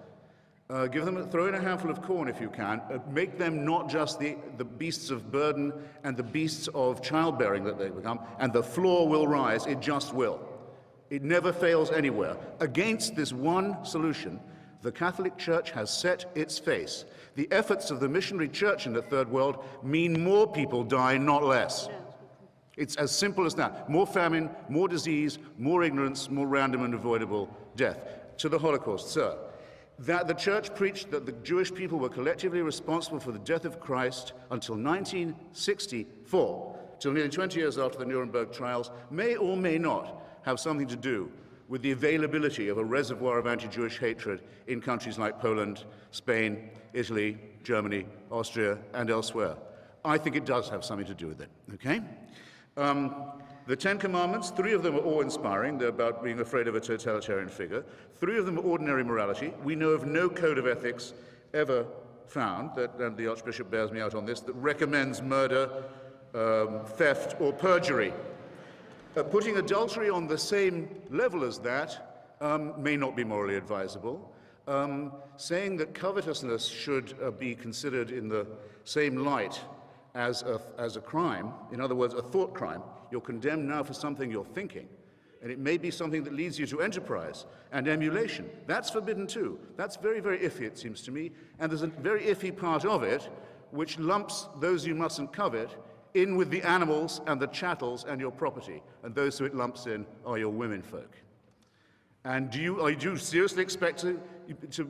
throw in a handful of corn if you can, make them not just the beasts of burden and the beasts of childbearing that they become, and the floor will rise, it just will. It never fails anywhere. Against this one solution, the Catholic Church has set its face. The efforts of the missionary church in the Third World mean more people die, not less. It's as simple as that. More famine, more disease, more ignorance, more random and avoidable death. To the Holocaust, sir, that the Church preached that the Jewish people were collectively responsible for the death of Christ until 1964, till nearly 20 years after the Nuremberg trials, may or may not have something to do with the availability of a reservoir of anti-Jewish hatred in countries like Poland, Spain, Italy, Germany, Austria, and elsewhere. I think it does have something to do with it, okay? The Ten Commandments, 3 of them are awe-inspiring. They're about being afraid of a totalitarian figure. 3 of them are ordinary morality. We know of no code of ethics ever found, and the Archbishop bears me out on this, that recommends murder, theft, or perjury. Putting adultery on the same level as that may not be morally advisable. Saying that covetousness should be considered in the same light as a crime, in other words, a thought crime. You're condemned now for something you're thinking, and it may be something that leads you to enterprise and emulation. That's forbidden too. That's very, very iffy, it seems to me, and there's a very iffy part of it which lumps those you mustn't covet in with the animals and the chattels and your property, and those who it lumps in are your womenfolk. And do you seriously expect to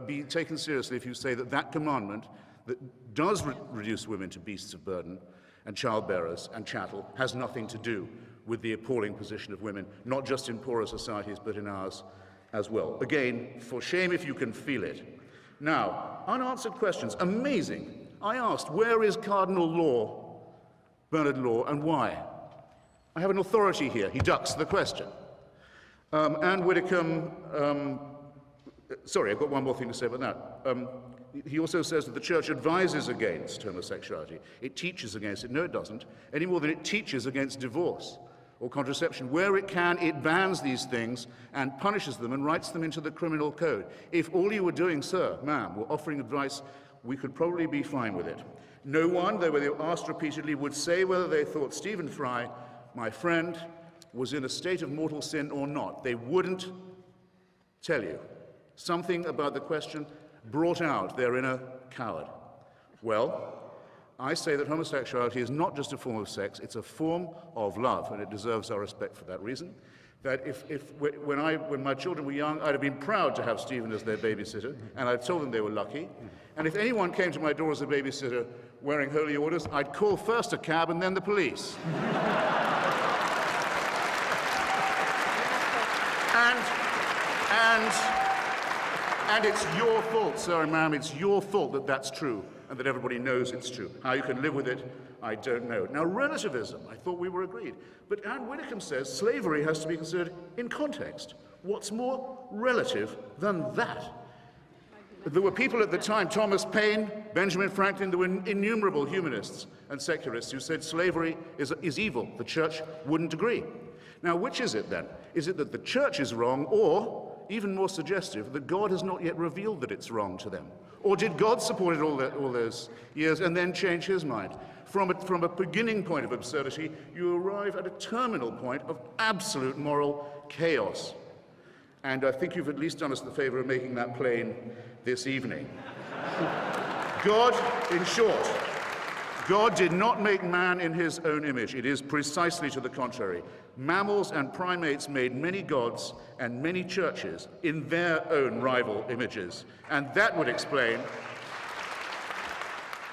be taken seriously if you say that that commandment that does reduce women to beasts of burden and childbearers and chattel has nothing to do with the appalling position of women, not just in poorer societies, but in ours as well? Again, for shame if you can feel it. Now, unanswered questions. Amazing. I asked, where is Cardinal Law, Bernard Law, and why? I have an authority here. He ducks the question. Anne Widdecombe, sorry, I've got one more thing to say about that. He also says that the Church advises against homosexuality. It teaches against it. No, it doesn't. Any more than it teaches against divorce or contraception. Where it can, it bans these things and punishes them and writes them into the criminal code. If all you were doing, sir, ma'am, were offering advice, we could probably be fine with it. No one, though they were asked repeatedly, would say whether they thought Stephen Fry, my friend, was in a state of mortal sin or not. They wouldn't tell you. Something about the question brought out their inner coward. Well, I say that homosexuality is not just a form of sex, it's a form of love, and it deserves our respect for that reason. That when my children were young, I'd have been proud to have Stephen as their babysitter, and I've told them they were lucky. And if anyone came to my door as a babysitter wearing holy orders, I'd call first a cab and then the police. And it's your fault, sir and ma'am, it's your fault that that's true and that everybody knows it's true. How you can live with it, I don't know. Now, relativism, I thought we were agreed. But Anne Widdecombe says slavery has to be considered in context. What's more relative than that? There were people at the time, Thomas Paine, Benjamin Franklin, there were innumerable humanists and secularists who said slavery is evil. The church wouldn't agree. Now, which is it then? Is it that the church is wrong, or, even more suggestive, that God has not yet revealed that it's wrong to them? Or did God support it all those years and then change his mind? From a beginning point of absurdity, you arrive at a terminal point of absolute moral chaos. And I think you've at least done us the favor of making that plain this evening. God, in short, God did not make man in his own image. It is precisely to the contrary. Mammals and primates made many gods and many churches in their own rival images. And that would explain,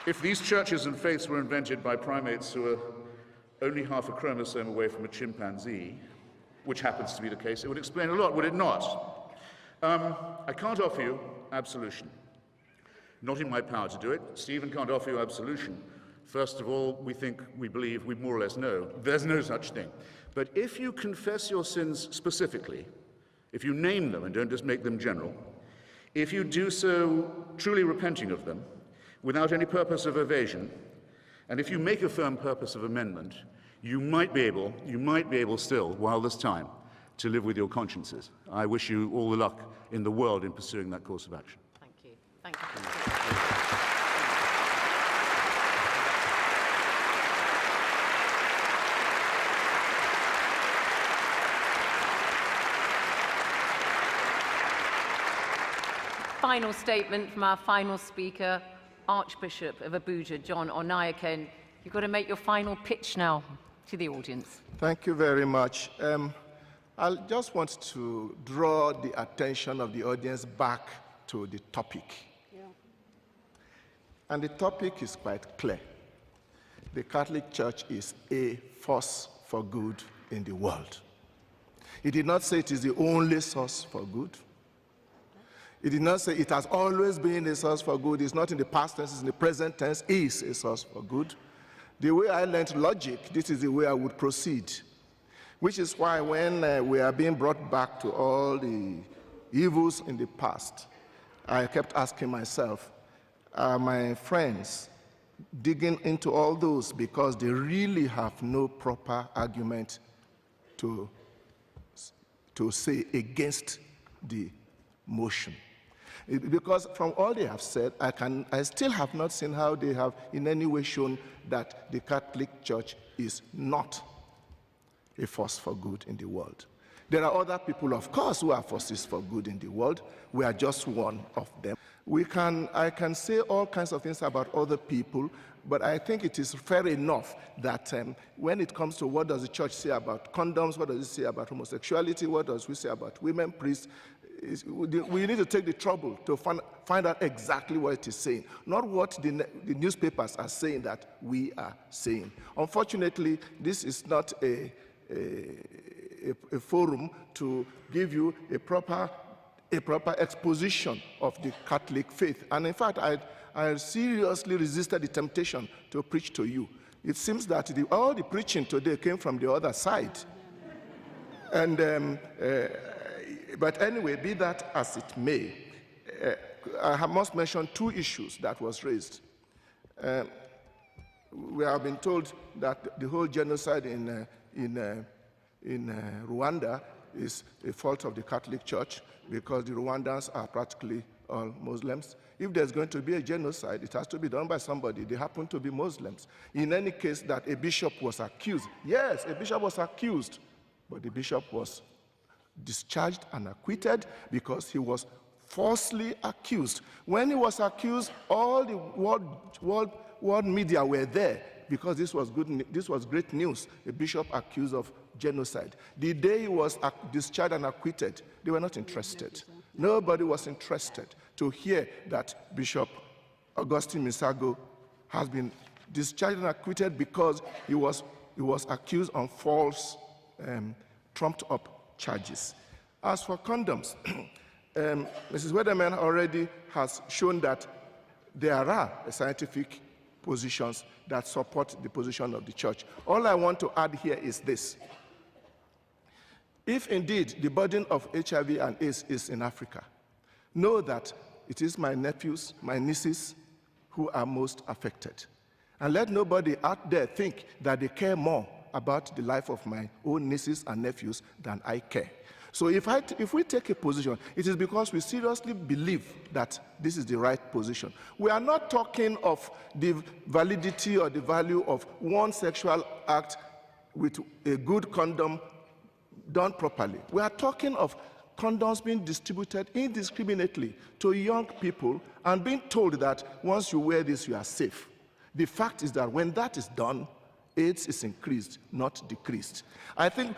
if these churches and faiths were invented by primates who are only half a chromosome away from a chimpanzee, which happens to be the case, it would explain a lot, would it not? I can't offer you absolution. Not in my power to do it. Stephen can't offer you absolution. First of all, we believe, we more or less know, there's no such thing. But if you confess your sins specifically, if you name them and don't just make them general, if you do so truly repenting of them, without any purpose of evasion, and if you make a firm purpose of amendment, you might be able still, while there's time, to live with your consciences. I wish you all the luck in the world in pursuing that course of action. Thank you. Thank you. Final statement from our final speaker, Archbishop of Abuja, John Onaiken. You've got to make your final pitch now to the audience. Thank you very much. I just want to draw the attention of the audience back to the topic. Yeah. And the topic is quite clear. The Catholic Church is a force for good in the world. He did not say it is the only source for good. He did not say it has always been a source for good. It's not in the past tense, it's in the present tense, is a source for good. The way I learned logic, this is the way I would proceed. Which is why when we are being brought back to all the evils in the past, I kept asking myself, are my friends digging into all those because they really have no proper argument to say against the motion? Because from all they have said, I still have not seen how they have in any way shown that the Catholic Church is not a force for good in the world. There are other people, of course, who are forces for good in the world. We are just one of them. I can say all kinds of things about other people, but I think it is fair enough that when it comes to what does the church say about condoms, what does it say about homosexuality, what does we say about women priests, we need to take the trouble to find out exactly what it is saying, not what the newspapers are saying that we are saying. Unfortunately, this is not a forum to give you a proper exposition of the Catholic faith. And in fact, I seriously resisted the temptation to preach to you. It seems that all the preaching today came from the other side. And but anyway, be that as it may, I must mention two issues that was raised. We have been told that the whole genocide in Rwanda is a fault of the Catholic Church because the Rwandans are practically all Muslims. If there's going to be a genocide, it has to be done by somebody. They happen to be Muslims. In any case, that a bishop was accused. Yes, a bishop was accused, but the bishop was discharged and acquitted because he was falsely accused. When he was accused, all the world media were there because this was great news. A bishop accused of genocide. The day he was discharged and acquitted, they were not interested. Nobody was interested to hear that Bishop Augustine Misago has been discharged and acquitted because he was accused on false, trumped-up charges. As for condoms, Mrs. Weatherman already has shown that there are scientific positions that support the position of the church. All I want to add here is this. If indeed the burden of HIV and AIDS is in Africa, know that it is my nephews, my nieces who are most affected. And let nobody out there think that they care more about the life of my own nieces and nephews than I care. So if we take a position, it is because we seriously believe that this is the right position. We are not talking of the validity or the value of one sexual act with a good condom done properly. We are talking of condoms being distributed indiscriminately to young people and being told that once you wear this, you are safe. The fact is that when that is done, AIDS is increased, not decreased. I think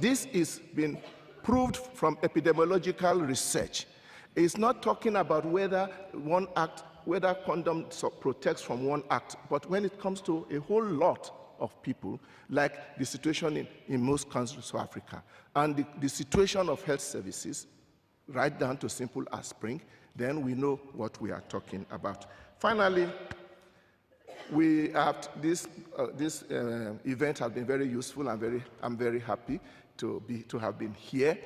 this is been proved from epidemiological research. It's not talking about whether condom protects from one act, but when it comes to a whole lot of people, like the situation in most countries of Africa, and the situation of health services, right down to simple aspirin, then we know what we are talking about. Finally, this event has been very useful. I'm very happy to have been here.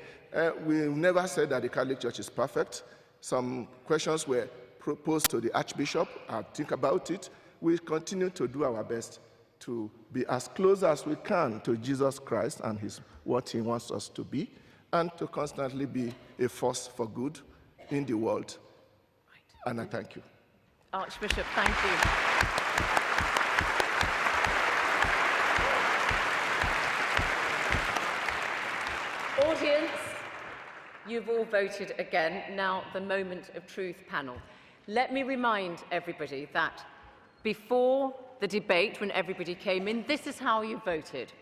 We never said that the Catholic Church is perfect. Some questions were proposed to the Archbishop. I'll think about it. We continue to do our best to be as close as we can to Jesus Christ and what he wants us to be, and to constantly be a force for good in the world. Right. And I thank you. Archbishop, thank you. Audience, you've all voted again. Now, the Moment of Truth panel. Let me remind everybody that before the debate, when everybody came in, this is how you voted.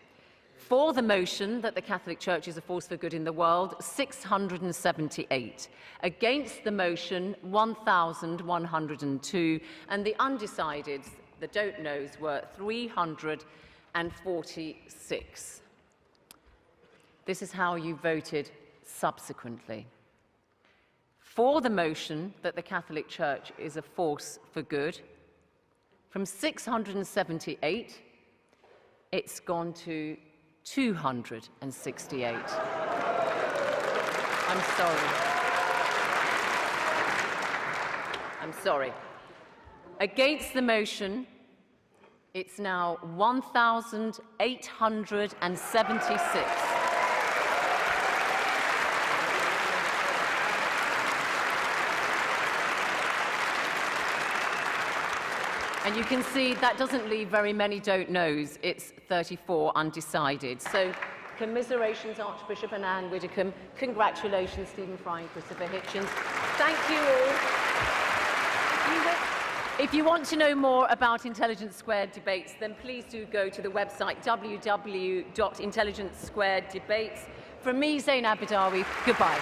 For the motion that the Catholic Church is a force for good in the world, 678. Against the motion, 1,102. And the undecideds, the don't knows, were 346. This is how you voted subsequently. For the motion that the Catholic Church is a force for good, from 678, it's gone to 268. I'm sorry. Against the motion, it's now 1,876. And you can see that doesn't leave very many don't knows. It's 34 undecided. So commiserations, Archbishop and Anne Widdecombe. Congratulations, Stephen Fry and Christopher Hitchens. Thank you all. If you want to know more about Intelligence Squared debates, then please do go to the website www.intelligencesquareddebates. From me, Zainab Badawi, goodbye.